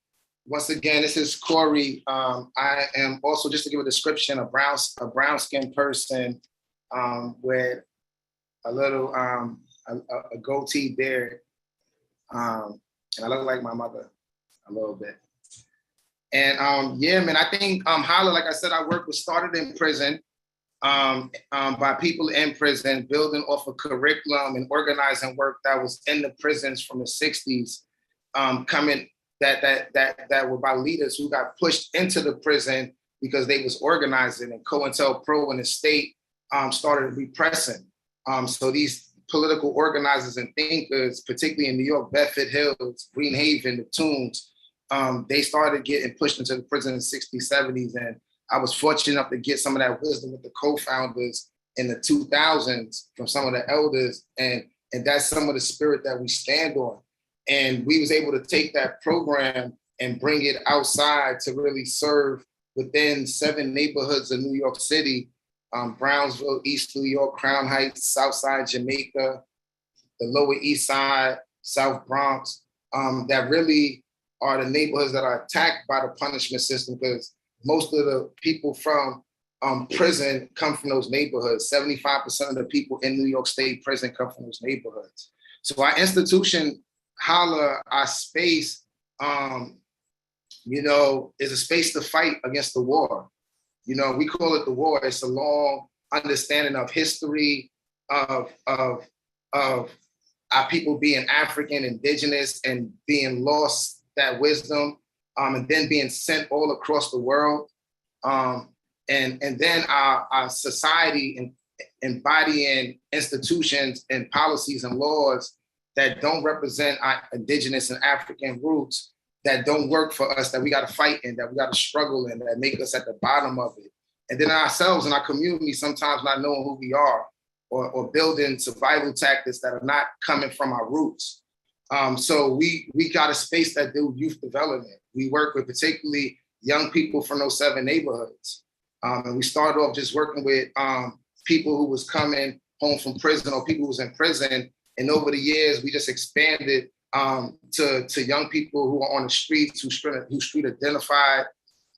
once again, this is Corey. I am also, just to give a description, a brown-skinned person with a little a goatee beard, and I look like my mother a little bit. And yeah, man, I think Holla, like I said, started in prison. By people in prison, building off a curriculum and organizing work that was in the prisons from the 60s, coming that were by leaders who got pushed into the prison because they was organizing, and COINTELPRO and the state started repressing. So these political organizers and thinkers, particularly in New York, Bedford Hills, Green Haven, the Tombs, they started getting pushed into the prison in the 60s, 70s, and I was fortunate enough to get some of that wisdom with the co-founders in the 2000s from some of the elders, and that's some of the spirit that we stand on. And we was able to take that program and bring it outside to really serve within 7 neighborhoods of New York City, Brownsville, East New York, Crown Heights, South Side Jamaica, the Lower East Side, South Bronx, that really are the neighborhoods that are attacked by the punishment system, because most of the people from prison come from those neighborhoods. 75% of the people in New York State prison come from those neighborhoods. So our institution, Holla, our space, is a space to fight against the war. We call it the war. It's a long understanding of history, of our people being African, indigenous, and being lost that wisdom, and then being sent all across the world. And then our society embodying institutions and policies and laws that don't represent our indigenous and African roots, that don't work for us, that we got to fight in, that we got to struggle in, that make us at the bottom of it. And then ourselves and our community sometimes not knowing who we are, or building survival tactics that are not coming from our roots. So we got a space that do youth development. We work with particularly young people from those 7 neighborhoods. And we started off just working with people who was coming home from prison or people who was in prison. And over the years, we just expanded to young people who are on the streets, who street identified,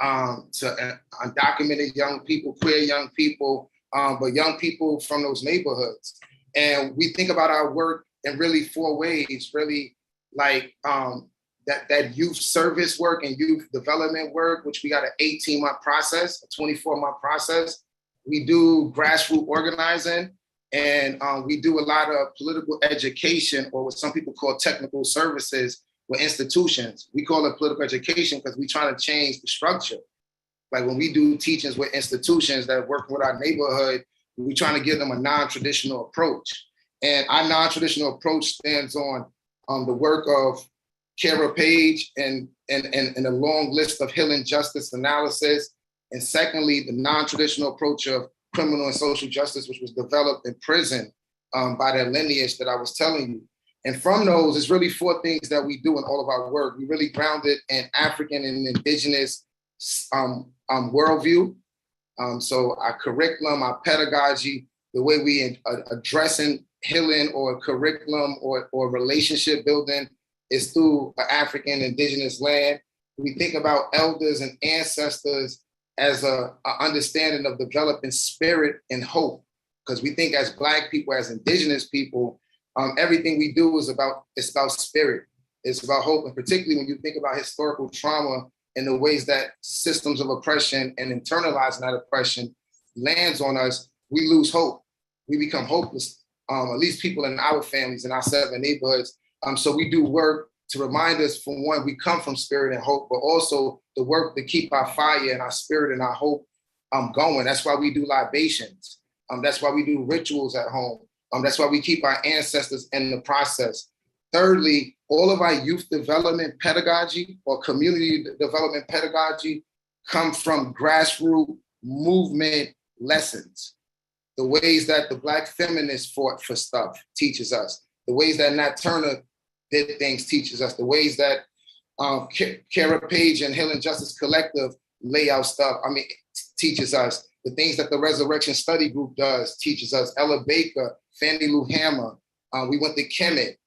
to undocumented young people, queer young people, but young people from those neighborhoods. And we think about our work in really 4 ways, really like that youth service work and youth development work, which we got an 18-month process, a 24-month process. We do grassroots organizing, and we do a lot of political education, or what some people call technical services with institutions. We call it political education because we're trying to change the structure. Like when we do teachings with institutions that work with our neighborhood, we're trying to give them a non-traditional approach. And our non-traditional approach stands on the work of Kara Page and a long list of healing justice analysis. And secondly, the non-traditional approach of criminal and social justice, which was developed in prison by that lineage that I was telling you. And from those, it's really 4 things that we do in all of our work. We really grounded in African and indigenous worldview. So our curriculum, our pedagogy, the way we addressing healing or curriculum or relationship building is through an African indigenous land. We think about elders and ancestors as a understanding of developing spirit and hope, because we think as Black people, as indigenous people, everything we do is about spirit. It's about hope, and particularly when you think about historical trauma and the ways that systems of oppression and internalizing that oppression lands on us, we lose hope. We become hopeless, at least people in our families, in our 7 neighborhoods. So we do work to remind us, from one, we come from spirit and hope, but also the work to keep our fire and our spirit and our hope going. That's why we do libations. That's why we do rituals at home. That's why we keep our ancestors in the process. Thirdly, all of our youth development pedagogy or community development pedagogy come from grassroots movement lessons. The ways that the Black feminists fought for stuff teaches us. The ways that Nat Turner did things teaches us. The ways that Kara Page and Healing Justice Collective lay out stuff, teaches us. The things that the Resurrection Study Group does teaches us. Ella Baker, Fannie Lou Hammer. We went to Kemet.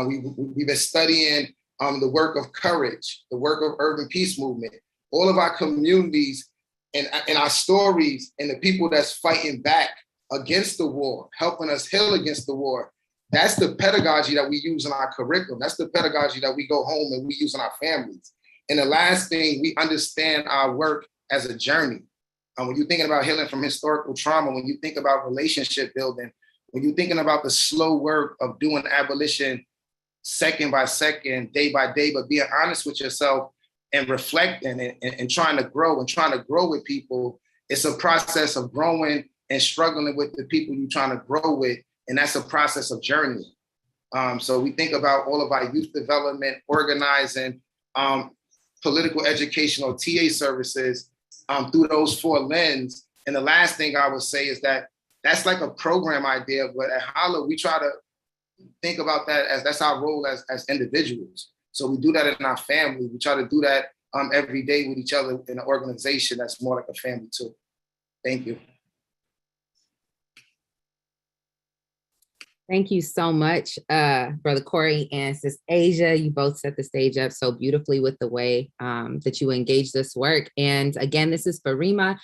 We've been studying the work of courage, the work of urban peace movement. All of our communities and our stories and the people that's fighting back against the war, helping us heal against the war. That's the pedagogy that we use in our curriculum. That's the pedagogy that we go home and we use in our families. And the last thing, we understand our work as a journey. When you're thinking about healing from historical trauma, when you think about relationship building, when you're thinking about the slow work of doing abolition second by second, day by day, but being honest with yourself and reflecting and trying to grow with people, it's a process of growing and struggling with the people you're trying to grow with. And that's a process of journey. So we think about all of our youth development, organizing, political education or TA services through those four lenses. And the last thing I would say is that that's like a program idea, but at Holla, we try to think about that as that's our role as individuals. So we do that in our family. We try to do that every day with each other in an organization that's more like a family too. Thank you. Thank you so much, Brother Corey and Sis Asia. You both set the stage up so beautifully with the way that you engage this work. And again, this is for Rima.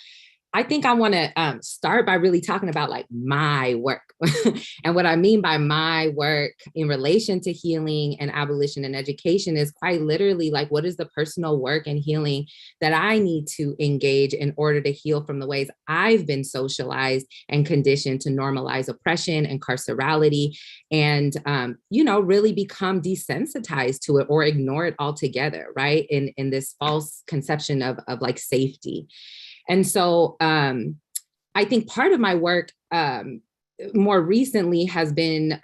I think I want to start by really talking about like my work. And what I mean by my work in relation to healing and abolition and education is quite literally like, what is the personal work and healing that I need to engage in order to heal from the ways I've been socialized and conditioned to normalize oppression and carcerality and, really become desensitized to it or ignore it altogether, right? In this false conception of like safety. And so I think part of my work more recently has been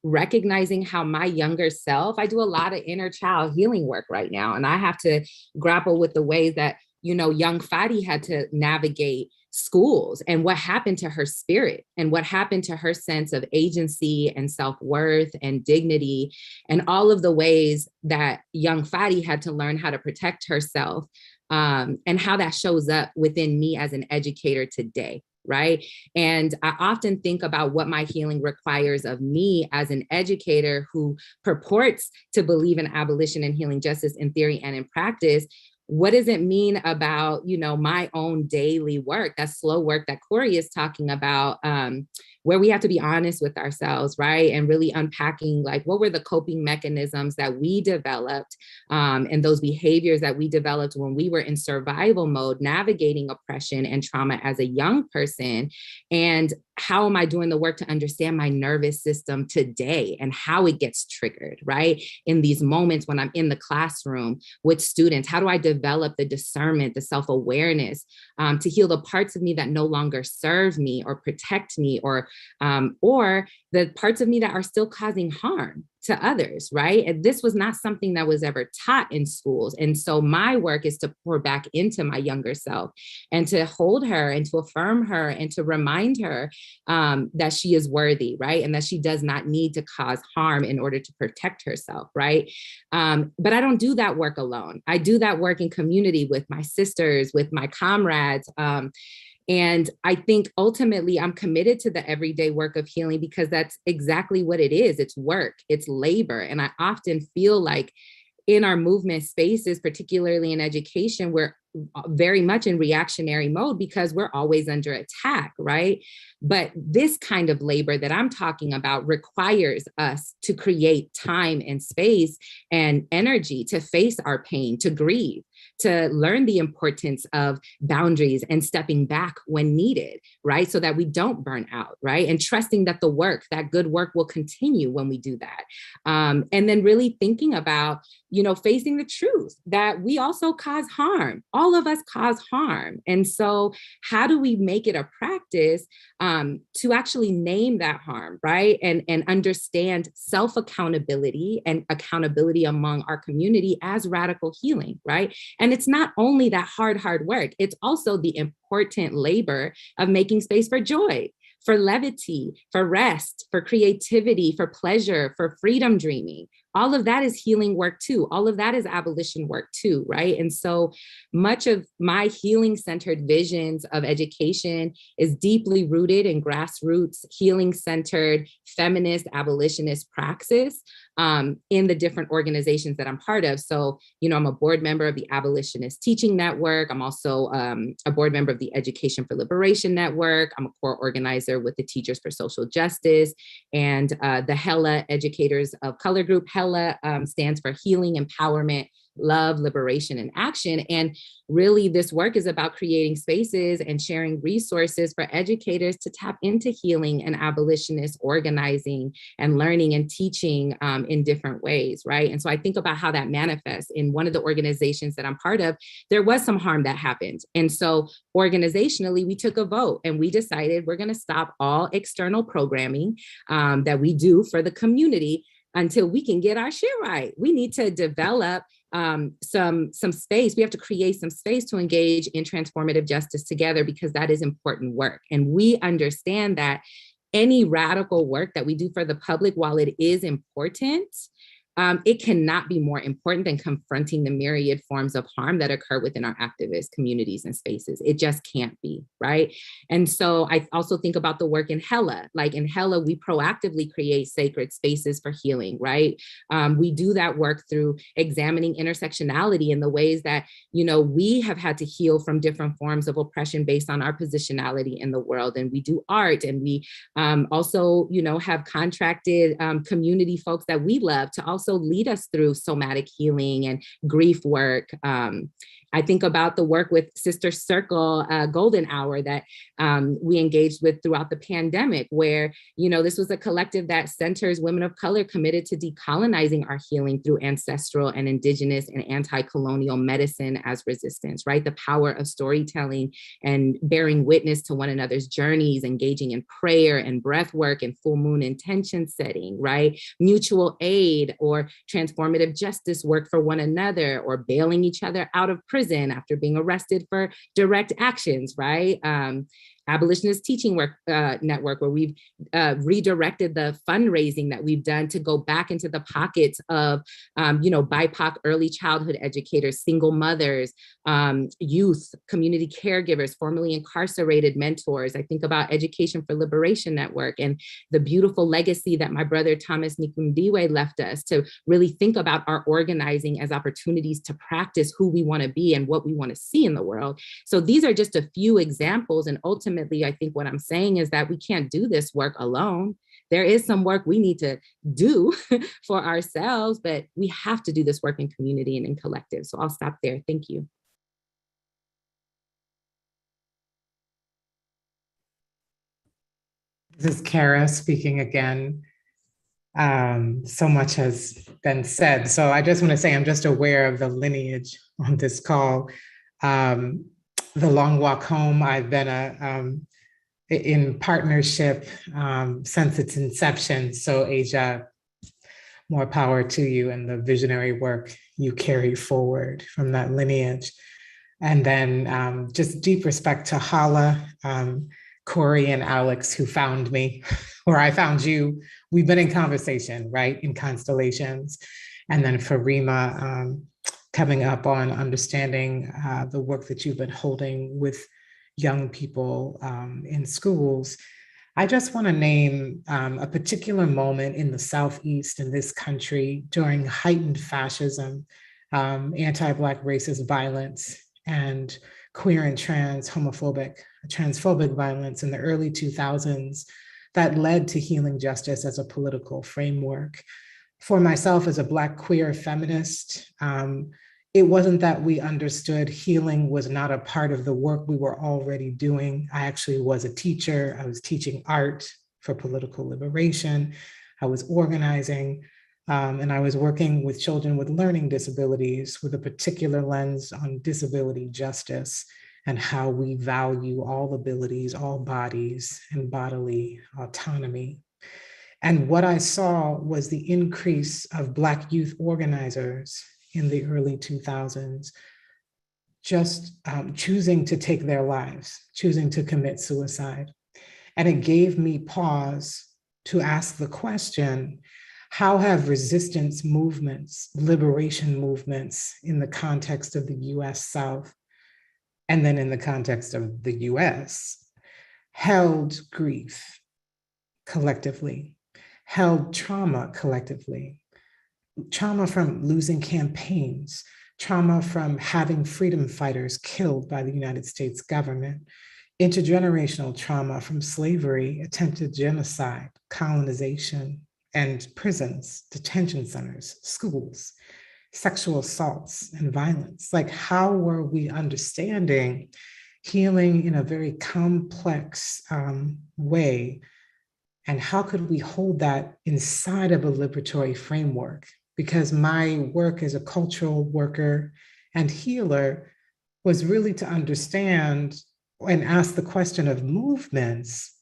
recognizing how my younger self, I do a lot of inner child healing work right now. And I have to grapple with the ways that, young Fadi had to navigate schools and what happened to her spirit and what happened to her sense of agency and self-worth and dignity and all of the ways that young Fadi had to learn how to protect herself. And how that shows up within me as an educator today, right? And I often think about what my healing requires of me as an educator who purports to believe in abolition and healing justice in theory and in practice. What does it mean about, my own daily work, that slow work that Corey is talking about, where we have to be honest with ourselves, right? And really unpacking like, what were the coping mechanisms that we developed and those behaviors that we developed when we were in survival mode, navigating oppression and trauma as a young person. And how am I doing the work to understand my nervous system today and how it gets triggered, right? In these moments when I'm in the classroom with students, how do I develop the discernment, the self-awareness to heal the parts of me that no longer serve me or protect me or the parts of me that are still causing harm to others, right? And this was not something that was ever taught in schools. And so my work is to pour back into my younger self and to hold her and to affirm her and to remind her that she is worthy, right? And that she does not need to cause harm in order to protect herself, right? But I don't do that work alone. I do that work in community with my sisters, with my comrades, and I think ultimately I'm committed to the everyday work of healing because that's exactly what it is. It's work, it's labor. And I often feel like in our movement spaces, particularly in education, we're very much in reactionary mode because we're always under attack, right? But this kind of labor that I'm talking about requires us to create time and space and energy to face our pain, to grieve, to learn the importance of boundaries and stepping back when needed, right? So that we don't burn out, right? And trusting that the work, that good work will continue when we do that. And then really thinking about, facing the truth that we also cause harm. All of us cause harm. And so how do we make it a practice to actually name that harm, right? And understand self-accountability and accountability among our community as radical healing, right? And it's not only that hard work, it's also the important labor of making space for joy, for levity, for rest, for creativity, for pleasure, for freedom dreaming. All of that is healing work too. All of that is abolition work too, right? And so much of my healing-centered visions of education is deeply rooted in grassroots, healing-centered, feminist, abolitionist praxis in the different organizations that I'm part of. So, I'm a board member of the Abolitionist Teaching Network. I'm also a board member of the Education for Liberation Network. I'm a core organizer with the Teachers for Social Justice and the HELA Educators of Color Group. HELA stands for Healing, Empowerment, Love, Liberation, and Action. And really this work is about creating spaces and sharing resources for educators to tap into healing and abolitionist organizing and learning and teaching in different ways, right? And so I think about how that manifests. In one of the organizations that I'm part of, there was some harm that happened. And so organizationally, we took a vote and we decided we're going to stop all external programming that we do for the community until we can get our shit right. We need to develop some space. We have to create some space to engage in transformative justice together, because that is important work. And we understand that any radical work that we do for the public, while it is important, it cannot be more important than confronting the myriad forms of harm that occur within our activist communities and spaces. It just can't be, right? And so I also think about the work in Hella. Like in Hella, we proactively create sacred spaces for healing, right? We do that work through examining intersectionality in the ways that, you know, we have had to heal from different forms of oppression based on our positionality in the world. And we do art, and we also, you know, have contracted community folks that we love to also lead us through somatic healing and grief work. I think about the work with Sister Circle Golden Hour that we engaged with throughout the pandemic, where, you know, this was a collective that centers women of color committed to decolonizing our healing through ancestral and indigenous and anti-colonial medicine as resistance, right? The power of storytelling and bearing witness to one another's journeys, engaging in prayer and breath work and full moon intention setting, right? Mutual aid or transformative justice work for one another, or bailing each other out of prison after being arrested for direct actions, right? Abolitionist Teaching Work Network, where we've redirected the fundraising that we've done to go back into the pockets of, you know, BIPOC early childhood educators, single mothers, youth, community caregivers, formerly incarcerated mentors. I think about Education for Liberation Network and the beautiful legacy that my brother Thomas Nikundiwe left us, to really think about our organizing as opportunities to practice who we want to be and what we want to see in the world. So these are just a few examples, and ultimately, I think what I'm saying is that we can't do this work alone. There is some work we need to do for ourselves, but we have to do this work in community and in collective. So I'll stop there. Thank you. This is Kara speaking again. So much has been said. So I just want to say I'm just aware of the lineage on this call. The Long Walk Home, I've been in partnership since its inception. So Aja, more power to you and the visionary work you carry forward from that lineage. And then just deep respect to Hala, Corey and Alex, who found me, or I found you. We've been in conversation, right, in constellations. And then for Rima, coming up on understanding the work that you've been holding with young people in schools. I just want to name a particular moment in the Southeast in this country during heightened fascism, anti-Black racist violence, and queer and transphobic violence in the early 2000s that led to healing justice as a political framework. For myself as a Black queer feminist, it wasn't that we understood healing was not a part of the work we were already doing. I actually was a teacher. I was teaching art for political liberation. I was organizing, and I was working with children with learning disabilities with a particular lens on disability justice and how we value all abilities, all bodies, and bodily autonomy. And what I saw was the increase of Black youth organizers in the early 2000s, just choosing to take their lives, choosing to commit suicide. And it gave me pause to ask the question, how have resistance movements, liberation movements in the context of the US South, and then in the context of the US, held grief collectively, held trauma collectively, trauma from losing campaigns, trauma from having freedom fighters killed by the United States government, intergenerational trauma from slavery, attempted genocide, colonization, and prisons, detention centers, schools, sexual assaults and violence. Like, how were we understanding healing in a very complex way? And how could we hold that inside of a liberatory framework? Because my work as a cultural worker and healer was really to understand and ask the question of movements.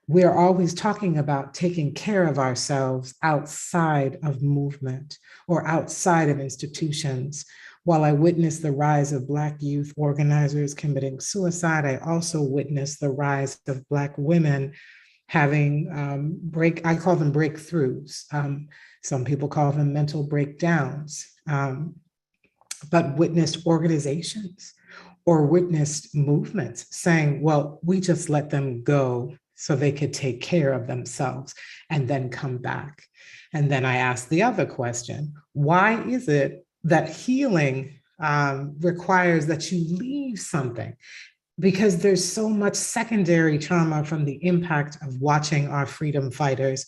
We are always talking about taking care of ourselves outside of movement or outside of institutions. While I witnessed the rise of Black youth organizers committing suicide, I also witnessed the rise of Black women having I call them breakthroughs. Some people call them mental breakdowns, but witnessed organizations or witnessed movements saying, well, we just let them go so they could take care of themselves and then come back. And then I asked the other question, why is it that healing requires that you leave something? Because there's so much secondary trauma from the impact of watching our freedom fighters,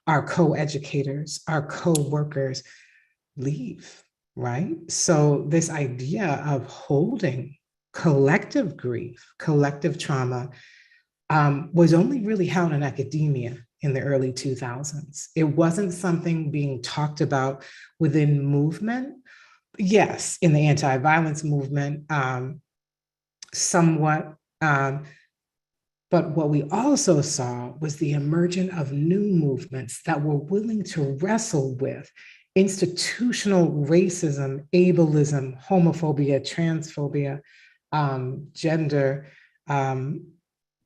our co-educators, our co-workers leave, right? So this idea of holding collective grief, collective trauma, was only really held in academia in the early 2000s. It wasn't something being talked about within movement. Yes, in the anti-violence movement, somewhat, but what we also saw was the emergence of new movements that were willing to wrestle with institutional racism, ableism, homophobia, transphobia, gender,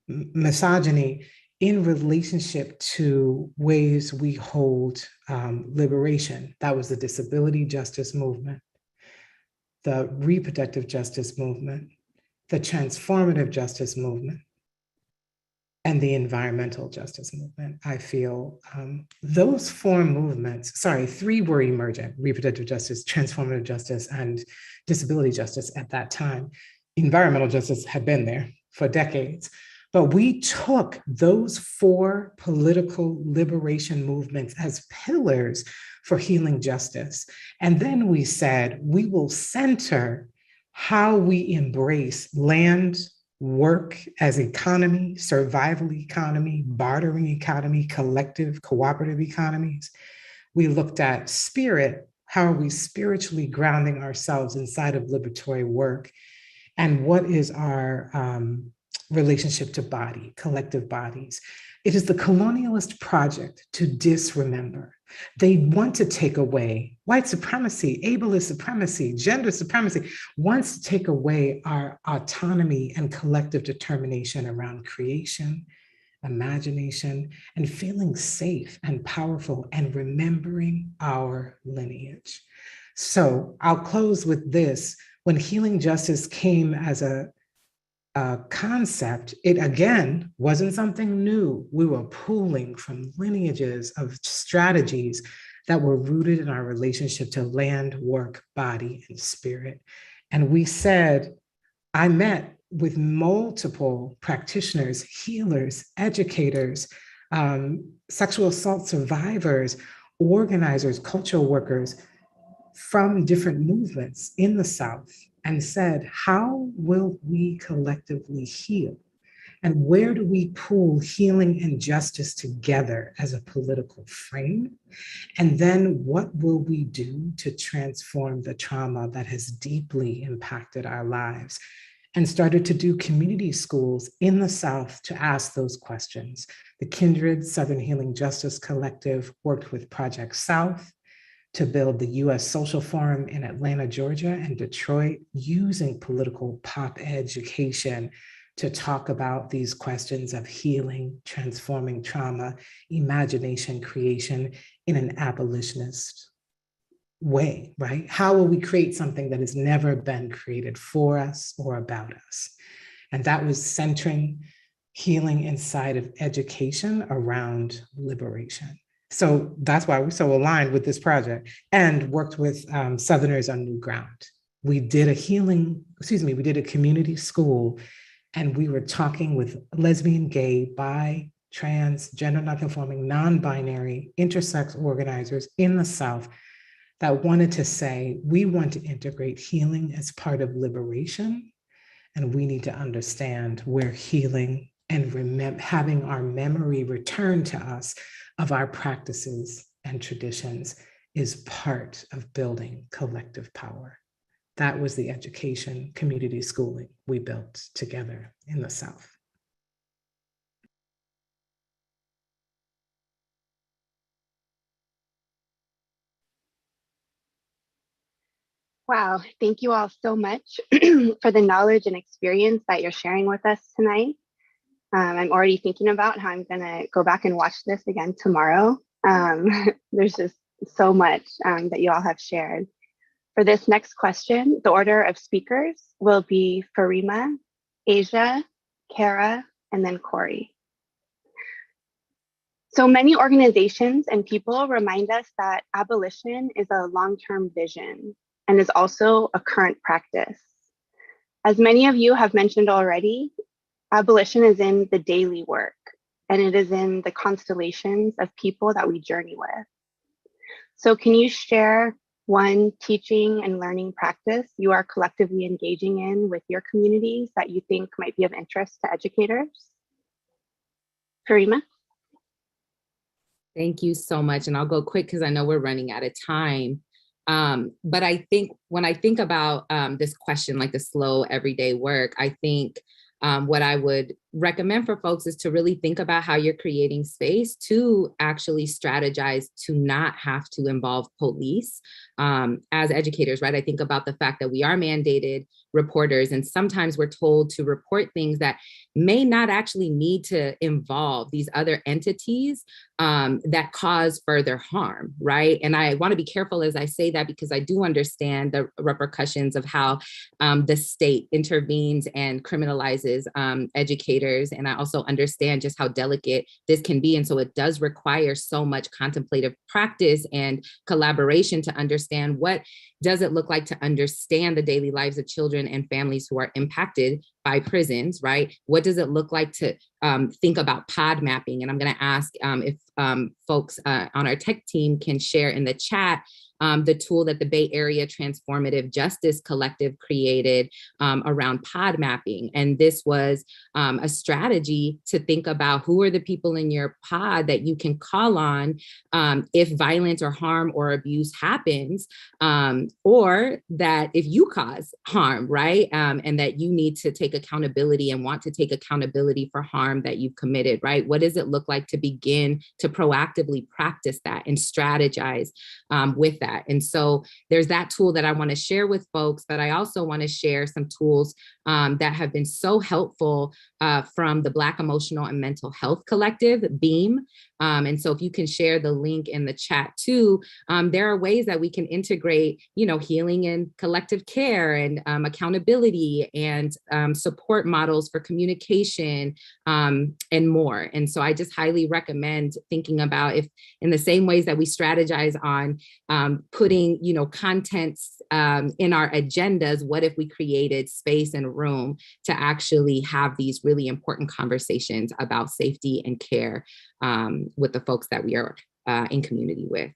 misogyny in relationship to ways we hold liberation. That was the disability justice movement, the reproductive justice movement, the transformative justice movement, and the environmental justice movement. I feel those four movements, three were emergent: reproductive justice, transformative justice, and disability justice at that time. Environmental justice had been there for decades. But we took those four political liberation movements as pillars for healing justice. And then we said, we will center how we embrace land, work as economy, survival economy, bartering economy, collective, cooperative economies. We looked at spirit, how are we spiritually grounding ourselves inside of liberatory work? And what is our relationship to body, collective bodies? It is the colonialist project to disremember. They want to take away white supremacy, ableist supremacy, gender supremacy, wants to take away our autonomy and collective determination around creation, imagination, and feeling safe and powerful and remembering our lineage. So I'll close with this. When healing justice came as a concept, it again wasn't something new. We were pulling from lineages of strategies that were rooted in our relationship to land, work, body, and spirit. And we said, I met with multiple practitioners, healers, educators, sexual assault survivors, organizers, cultural workers from different movements in the South, and said, how will we collectively heal? And where do we pull healing and justice together as a political frame? And then what will we do to transform the trauma that has deeply impacted our lives? And started to do community schools in the South to ask those questions. The Kindred Southern Healing Justice Collective worked with Project South to build the US Social Forum in Atlanta, Georgia, and Detroit, using political pop education to talk about these questions of healing, transforming trauma, imagination creation in an abolitionist way, right? How will we create something that has never been created for us or about us? And that was centering healing inside of education around liberation. So that's why we're so aligned with this project, and worked with Southerners on New Ground. We did a community school, and we were talking with lesbian, gay, bi, trans, gender nonconforming, non-binary, intersex organizers in the South that wanted to say, we want to integrate healing as part of liberation, and we need to understand where healing and having our memory returned to us of our practices and traditions is part of building collective power. That was the education, community schooling we built together in the South. Wow, thank you all so much for the knowledge and experience that you're sharing with us tonight. I'm already thinking about how I'm gonna go back and watch this again tomorrow. There's just so much that you all have shared. For this next question, the order of speakers will be Farima, Asia, Kara, and then Corey. So many organizations and people remind us that abolition is a long-term vision and is also a current practice. As many of you have mentioned already, abolition is in the daily work, and it is in the constellations of people that we journey with. So can you share one teaching and learning practice you are collectively engaging in with your communities that you think might be of interest to educators? Karima? Thank you so much. And I'll go quick because I know we're running out of time. But I think when I think about this question, like the slow everyday work, I think what I would recommend for folks is to really think about how you're creating space to actually strategize to not have to involve police as educators, right? I think about the fact that we are mandated reporters, and sometimes we're told to report things that may not actually need to involve these other entities that cause further harm, right? And I want to be careful as I say that, because I do understand the repercussions of how the state intervenes and criminalizes educators. And I also understand just how delicate this can be. And so it does require so much contemplative practice and collaboration to understand what does it look like to understand the daily lives of children and families who are impacted by prisons, right? What does it look like to think about pod mapping? And I'm going to ask if folks on our tech team can share in the chat the tool that the Bay Area Transformative Justice Collective created around pod mapping. And this was a strategy to think about who are the people in your pod that you can call on if violence or harm or abuse happens, or that if you cause harm, right? And that you need to take accountability and want to take accountability for harm that you've committed, right? What does it look like to begin to proactively practice that and strategize with that? And so there's that tool that I want to share with folks, but I also want to share some tools that have been so helpful from the Black Emotional and Mental Health Collective, BEAM. And so if you can share the link in the chat too, there are ways that we can integrate, you know, healing and collective care and accountability and support models for communication and more. And so I just highly recommend thinking about if in the same ways that we strategize on putting, you know, contents in our agendas, what if we created space and room to actually have these really important conversations about safety and care with the folks that we are in community with.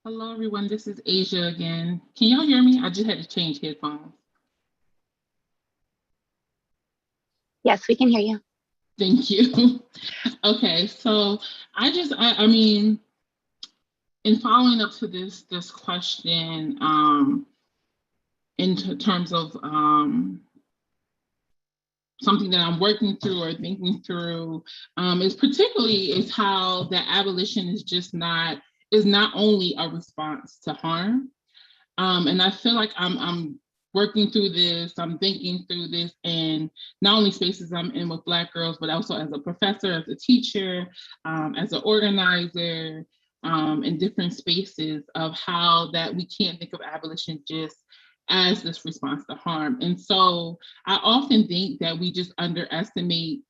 Hello, everyone. This is Asia again. Can y'all hear me? I just had to change headphones. Yes, we can hear you. Thank you. Okay, so I mean, in following up to this question, in terms of something that I'm working through or thinking through, is how that abolition is not only a response to harm. And I feel like I'm working through this, I'm thinking through this, and not only spaces I'm in with Black girls, but also as a professor, as a teacher, as an organizer, in different spaces of how that we can't think of abolition just as this response to harm. And so I often think that we just underestimate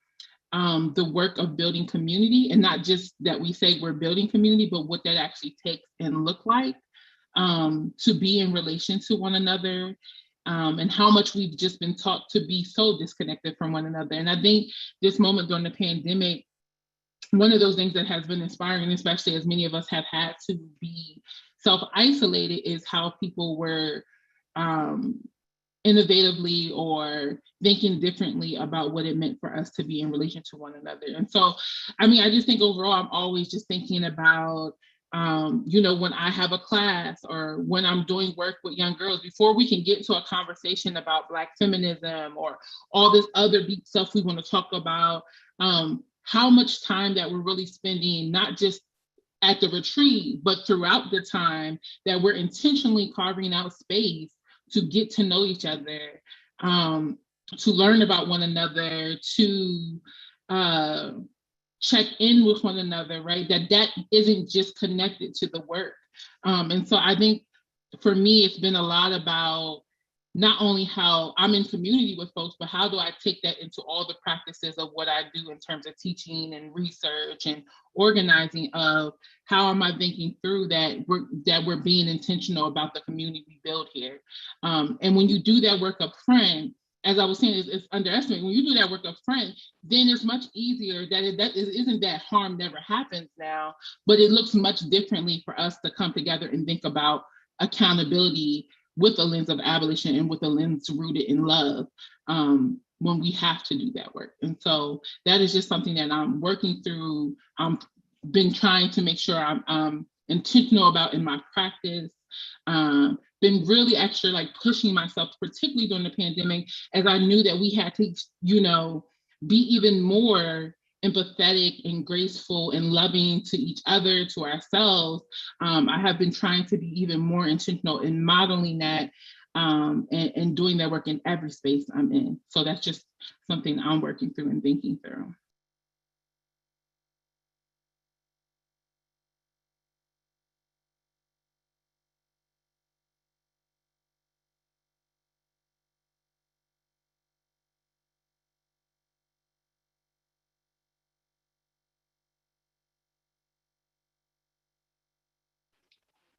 the work of building community, and not just that we say we're building community, but what that actually takes and look like to be in relation to one another, and how much we've just been taught to be so disconnected from one another. And I think this moment during the pandemic, one of those things that has been inspiring, especially as many of us have had to be self-isolated, is how people were innovatively or thinking differently about what it meant for us to be in relation to one another. And so, I mean, I just think overall, I'm always just thinking about You know, when I have a class or when I'm doing work with young girls, before we can get to a conversation about Black feminism or all this other deep stuff we want to talk about, how much time that we're really spending, not just at the retreat, but throughout the time that we're intentionally carving out space to get to know each other, to learn about one another, to check in with one another, right? That isn't just connected to the work. And so I think for me, it's been a lot about not only how I'm in community with folks, but how do I take that into all the practices of what I do in terms of teaching and research and organizing, of how am I thinking through that we're being intentional about the community we build here. And when you do that work up front, as I was saying, it's underestimated. When you do that work up front, then it's much easier isn't that harm never happens now, but it looks much differently for us to come together and think about accountability with a lens of abolition and with a lens rooted in love, when we have to do that work. And so that is just something that I'm working through. I'm been trying to make sure I'm intentional about in my practice. Been really extra like pushing myself, particularly during the pandemic, as I knew that we had to, you know, be even more empathetic and graceful and loving to each other, to ourselves. I have been trying to be even more intentional in modeling that, and doing that work in every space I'm in. So that's just something I'm working through and thinking through.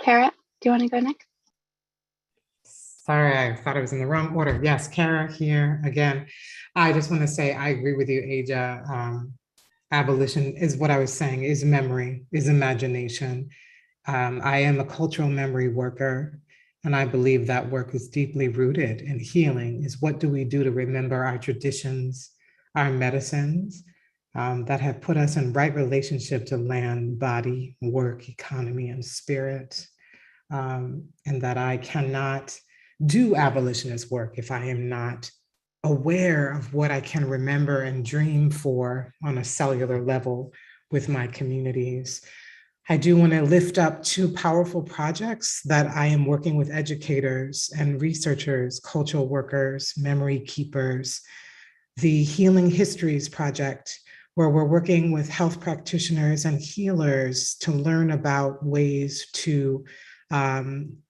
Kara, do you want to go next? Sorry, I thought I was in the wrong order. Yes, Kara here again. I just want to say I agree with you, Aja. Abolition is what I was saying, is memory, is imagination. I am a cultural memory worker, and I believe that work is deeply rooted in healing. Is what do we do to remember our traditions, our medicines, that have put us in right relationship to land, body, work, economy, and spirit. And that I cannot do abolitionist work if I am not aware of what I can remember and dream for on a cellular level with my communities. I do want to lift up two powerful projects that I am working with educators and researchers, cultural workers, memory keepers. The Healing Histories Project, where we're working with health practitioners and healers to learn about ways to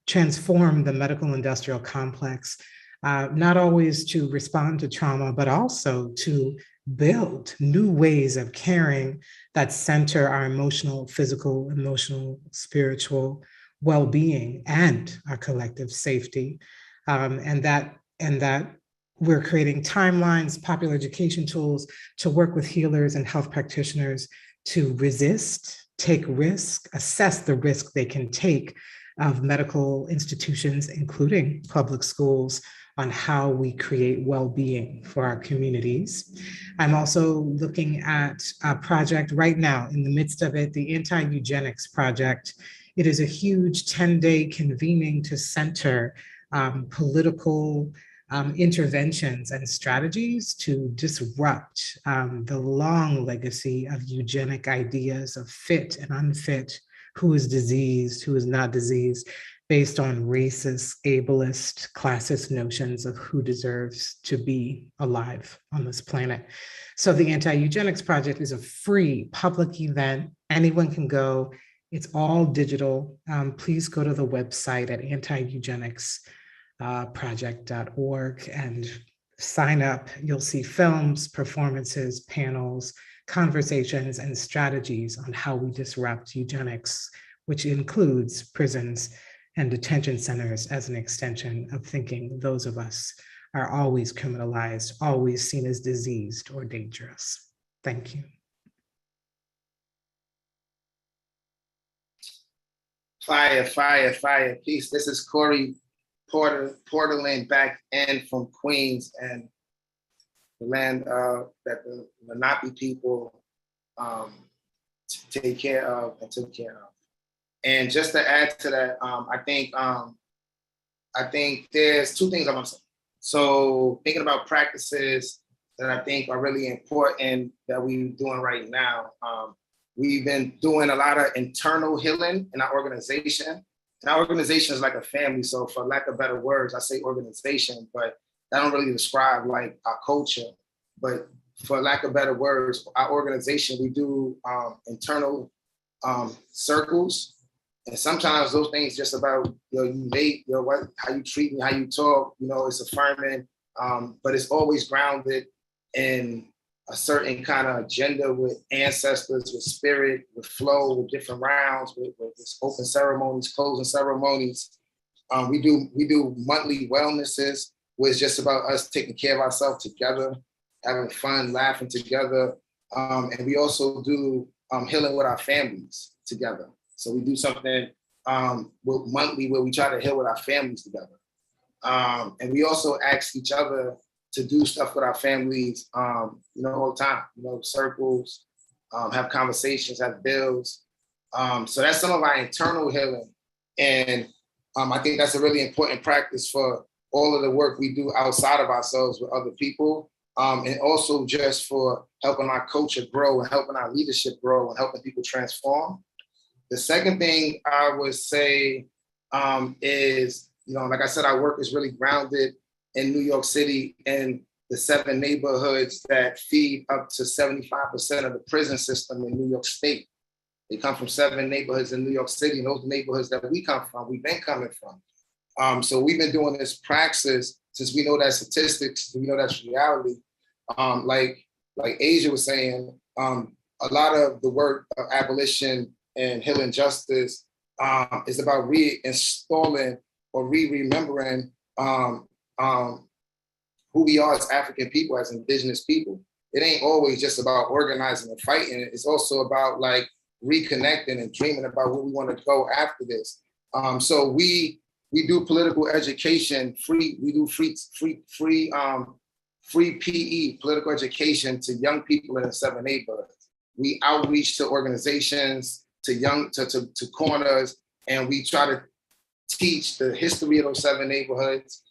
transform the medical industrial complex, not always to respond to trauma, but also to build new ways of caring that center our emotional, physical, emotional, spiritual well-being and our collective safety. And that we're creating timelines, popular education tools to work with healers and health practitioners to resist, take risk, assess the risk they can take of medical institutions, including public schools, on how we create well-being for our communities. I'm also looking at a project right now, in the midst of it, the Anti-Eugenics Project. It is a huge 10-day convening to center political interventions and strategies to disrupt the long legacy of eugenic ideas of fit and unfit, who is diseased, who is not diseased, based on racist, ableist, classist notions of who deserves to be alive on this planet. So the Anti-Eugenics Project is a free public event. Anyone can go. It's all digital. Please go to the website at anti-eugenicsproject.org and sign up. You'll see films, performances, panels, conversations, and strategies on how we disrupt eugenics, which includes prisons and detention centers as an extension of thinking those of us are always criminalized, always seen as diseased or dangerous. Thank you. Fire, fire, fire. Peace. This is Corey Porterland back in from Queens, and the land that the Lenape people take care of and took care of. And just to add to that, I think there's two things I want to say. So thinking about practices that I think are really important that we're doing right now. We've been doing a lot of internal healing in our organization. And our organization is like a family. So for lack of better words, I say organization, but that don't really describe like our culture. But for lack of better words, our organization, we do internal circles. And sometimes those things just about, you mate, what, how you treat me, how you talk, it's affirming, but it's always grounded in a certain kind of agenda with ancestors, with spirit, with flow, with different rounds, with open ceremonies, closing ceremonies. We do monthly wellnesses, where it's just about us taking care of ourselves together, having fun, laughing together. And we also do healing with our families together. So we do something monthly where we try to heal with our families together. And we also ask each other to do stuff with our families, all the time, circles, have conversations, have bills. So that's some of our internal healing. And I think that's a really important practice for all of the work we do outside of ourselves with other people. And also just for helping our culture grow and helping our leadership grow and helping people transform. The second thing I would say is, like I said, our work is really grounded in New York City and the 7 neighborhoods that feed up to 75% of the prison system in New York State. They come from 7 neighborhoods in New York City, and those neighborhoods that we come from, we've been coming from. So we've been doing this praxis since we know that statistics, we know that's reality. Like Asia was saying, a lot of the work of abolition and healing justice is about reinstalling or remembering who we are as African people, as indigenous people. It ain't always just about organizing and fighting. It's also about like reconnecting and dreaming about where we want to go after this. So we do political education free. We do free PE, political education, to young people in the 7 neighborhoods. We outreach to organizations, to corners, and we try to teach the history of those 7 neighborhoods.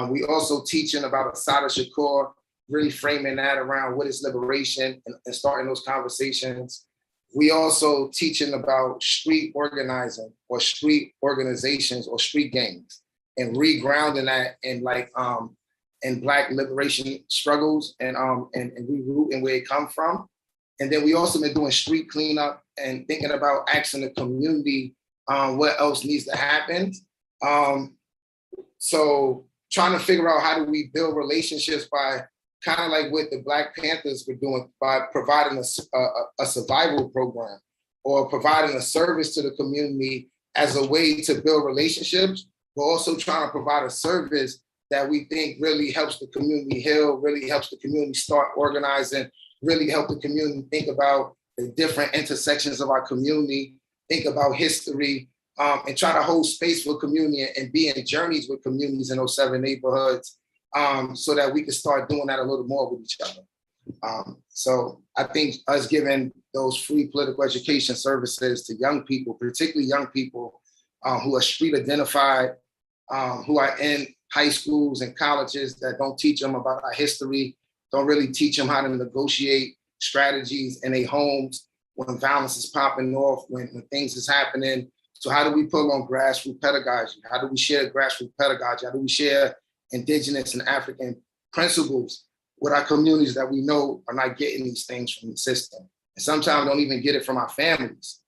We also teaching about Assata Shakur, really framing that around what is liberation and starting those conversations. We also teaching about street organizing or street organizations or street gangs and regrounding that in in Black liberation struggles and rerooting where it come from. And then we also been doing street cleanup and thinking about asking the community what else needs to happen. So trying to figure out how do we build relationships by kind of like what the Black Panthers were doing by providing a survival program or providing a service to the community as a way to build relationships, but also trying to provide a service that we think really helps the community heal, really helps the community start organizing, really help the community think about the different intersections of our community, think about history, and try to hold space for community and be in journeys with communities in those 7 neighborhoods so that we can start doing that a little more with each other. So I think us giving those free political education services to young people, particularly young people who are street identified, who are in high schools and colleges that don't teach them about our history, don't really teach them how to negotiate strategies in their homes when violence is popping off, when things is happening. So how do we pull on grassroots pedagogy? How do we share grassroots pedagogy? How do we share indigenous and African principles with our communities that we know are not getting these things from the system? And sometimes don't even get it from our families.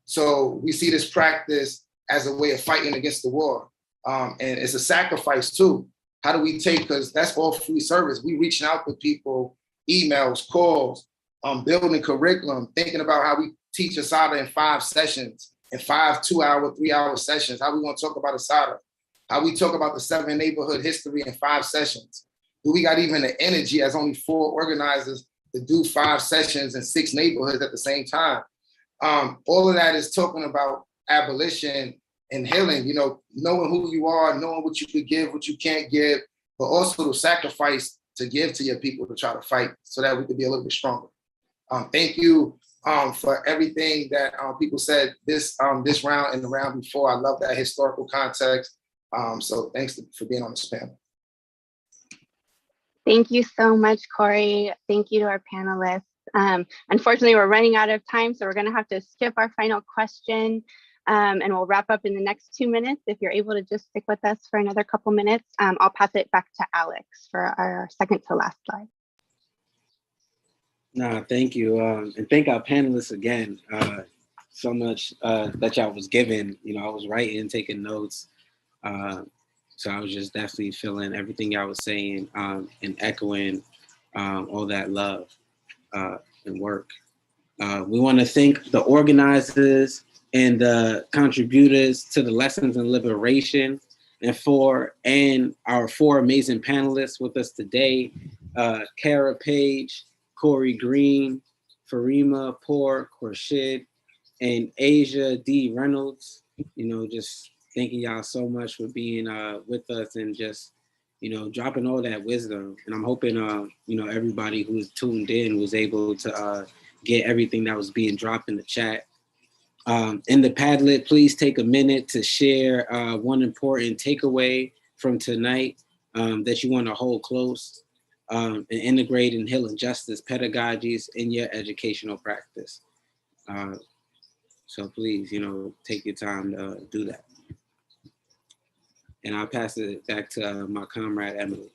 So we see this practice as a way of fighting against the war. And it's a sacrifice too. How do we take, because that's all free service. We reaching out to people, emails, calls, building curriculum, thinking about how we teach Assata in 5 sessions, in 5 2-hour, 3-hour sessions, how we want to talk about Assata, how we talk about the 7 neighborhood history in 5 sessions. Do we got even the energy as only 4 organizers to do 5 sessions in 6 neighborhoods at the same time? All of that is talking about abolition and healing, knowing who you are, knowing what you could give, what you can't give, but also the sacrifice to give to your people to try to fight so that we could be a little bit stronger. Thank you for everything that people said this round and the round before. I love that historical context. So thanks for being on this panel. Thank you so much, Corey. Thank you to our panelists. Unfortunately, we're running out of time, so we're going to have to skip our final question, and we'll wrap up in the next 2 minutes. If you're able to just stick with us for another couple minutes, I'll pass it back to Alex for our second to last slide. No, thank you. And thank our panelists again so much that y'all was given. You know, I was writing, taking notes. So I was just definitely feeling everything y'all was saying and echoing all that love and work. We want to thank the organizers and the contributors to the Lessons in Liberation and our 4 amazing panelists with us today, Kara Page, Corey Green, Farima Poor, Khurshid, and Asia D. Reynolds. You know, just thanking y'all so much for being with us and just, you know, dropping all that wisdom. And I'm hoping, you know, everybody who's tuned in was able to get everything that was being dropped in the chat. In the Padlet, please take a minute to share one important takeaway from tonight that you want to hold close and integrate and heal injustice pedagogies in your educational practice. So please, you know, take your time to do that. And I'll pass it back to my comrade, Emily.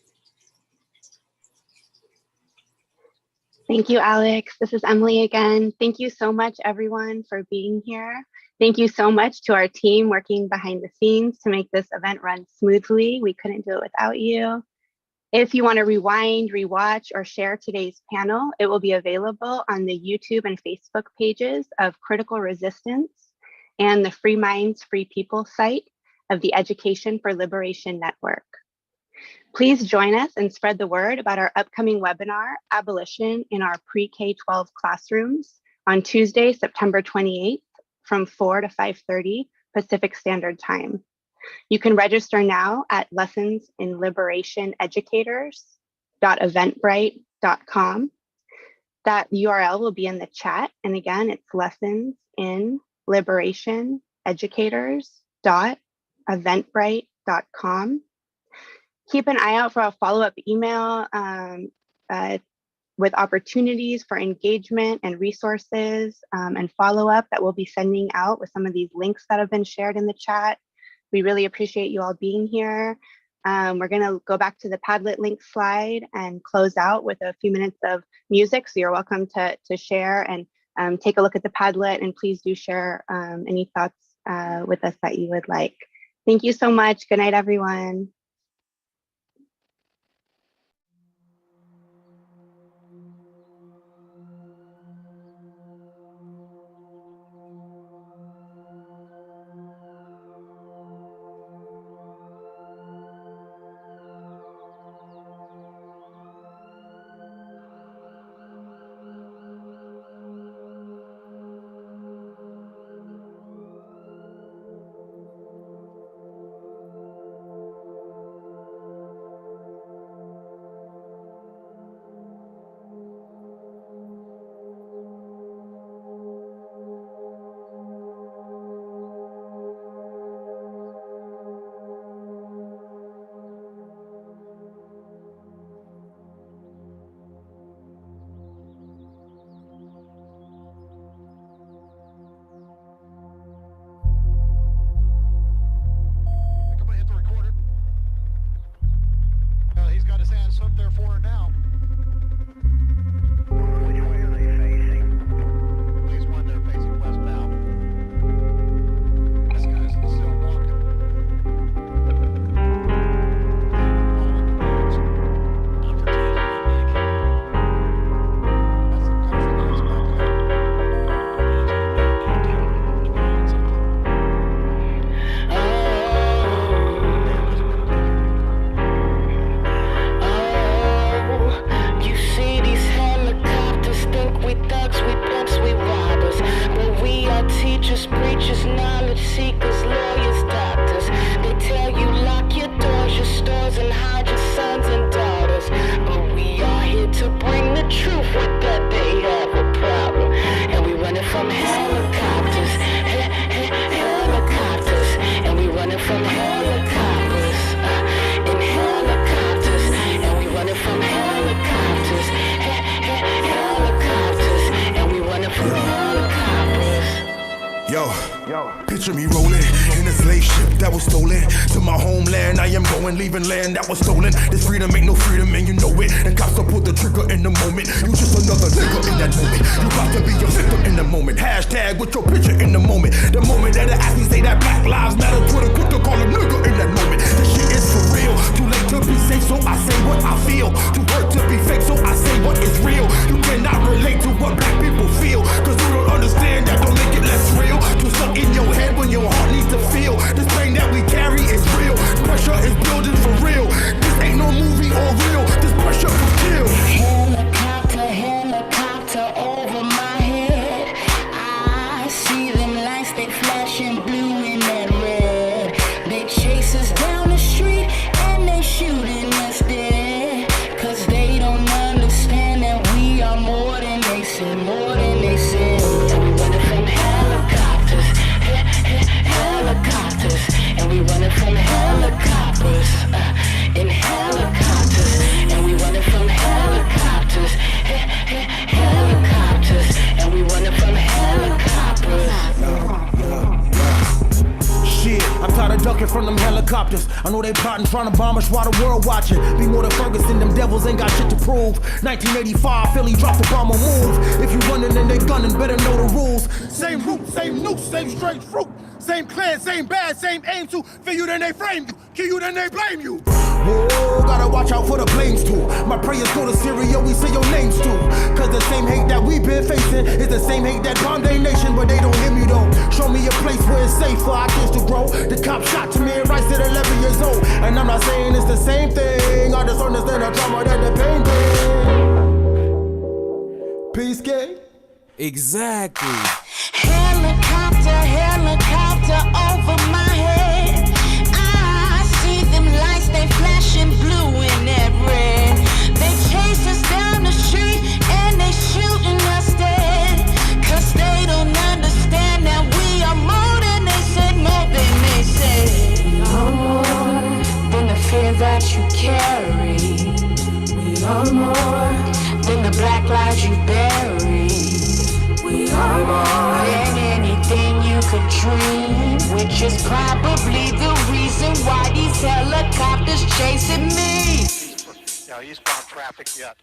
Thank you, Alex. This is Emily again. Thank you so much, everyone, for being here. Thank you so much to our team working behind the scenes to make this event run smoothly. We couldn't do it without you. If you want to rewind, rewatch, or share today's panel, it will be available on the YouTube and Facebook pages of Critical Resistance and the Free Minds, Free People site of the Education for Liberation Network. Please join us and spread the word about our upcoming webinar, Abolition in Our Pre-K-12 Classrooms, on Tuesday, September 28th from 4 to 5:30 Pacific Standard Time. You can register now at lessonsinliberationeducators.eventbrite.com. That URL will be in the chat. And again, it's lessonsinliberationeducators.eventbrite.com. Keep an eye out for a follow-up email with opportunities for engagement and resources and follow-up that we'll be sending out with some of these links that have been shared in the chat. We really appreciate you all being here. We're gonna go back to the Padlet link slide and close out with a few minutes of music. So you're welcome to share and take a look at the Padlet, and please do share any thoughts with us that you would like. Thank you so much. Good night, everyone. Oh, Picture me rolling in a slave ship that was stolen. To my homeland I am going, leaving land that was stolen. This freedom ain't no freedom and you know it. The cops will pull the trigger in the moment. You just another nigga in that moment. You about to be a victim in the moment. Hashtag with your picture in the moment. The moment that the athletes say that Black Lives Matter, Twitter quick to call a nigga in that moment. This shit is for real. Too late to be safe, so I say what I feel. Too hurt to be fake, so I say what is real. You cannot relate to what black people feel, cause you don't understand that don't make it less real. Too stuck in your head when your heart needs to feel. This pain that we carry is real. Pressure is building for real. This ain't no movie or real. This pressure will kill. Helicopter, helicopter over my head. I see them lights, they flashing blue and that red. They chase us down the street and they shooting us dead. Cause they don't understand that we are more than they said, more than they said. And we running from helicopters, helicopters. And we running from helicopters, in helicopters. And we running from helicopters, helicopters. And we running from helicopters. Shit, I'm tired of ducking from them helicopters. I know they plotting, trying to bomb us while the world watching. Be more than Ferguson, them devils ain't got shit to prove. 1985, Philly dropped the bomb on move. If you running and they gunning, better know the rules. Same root, same noose, same strange fruit. Same clan, same bad, same aim to. Feel you, then they frame you. Kill you, then they blame you. Whoa, gotta watch out for the flames too. My prayers go to Syria, we say your names too. Cause the same hate that we've been facing is the same hate that bombed their nation, but they don't hear me though. Show me a place where it's safe for our kids to grow. The cop shot to me and rights at 11 years old. And I'm not saying it's the same thing. I just understand the trauma that the pain brings. Peace, gay? Exactly. Helicopter, helicopter over my head. I see them lights, they flashing blue and that red. They chase us down the street and they shooting us dead. Cause they don't understand that we are more than they said, more than they said. We are more than the fear that you carry. We are more than the black lives you bury. We are more than anything you could dream, which is probably the reason why these helicopters chasing me. Yeah, eastbound traffic yet.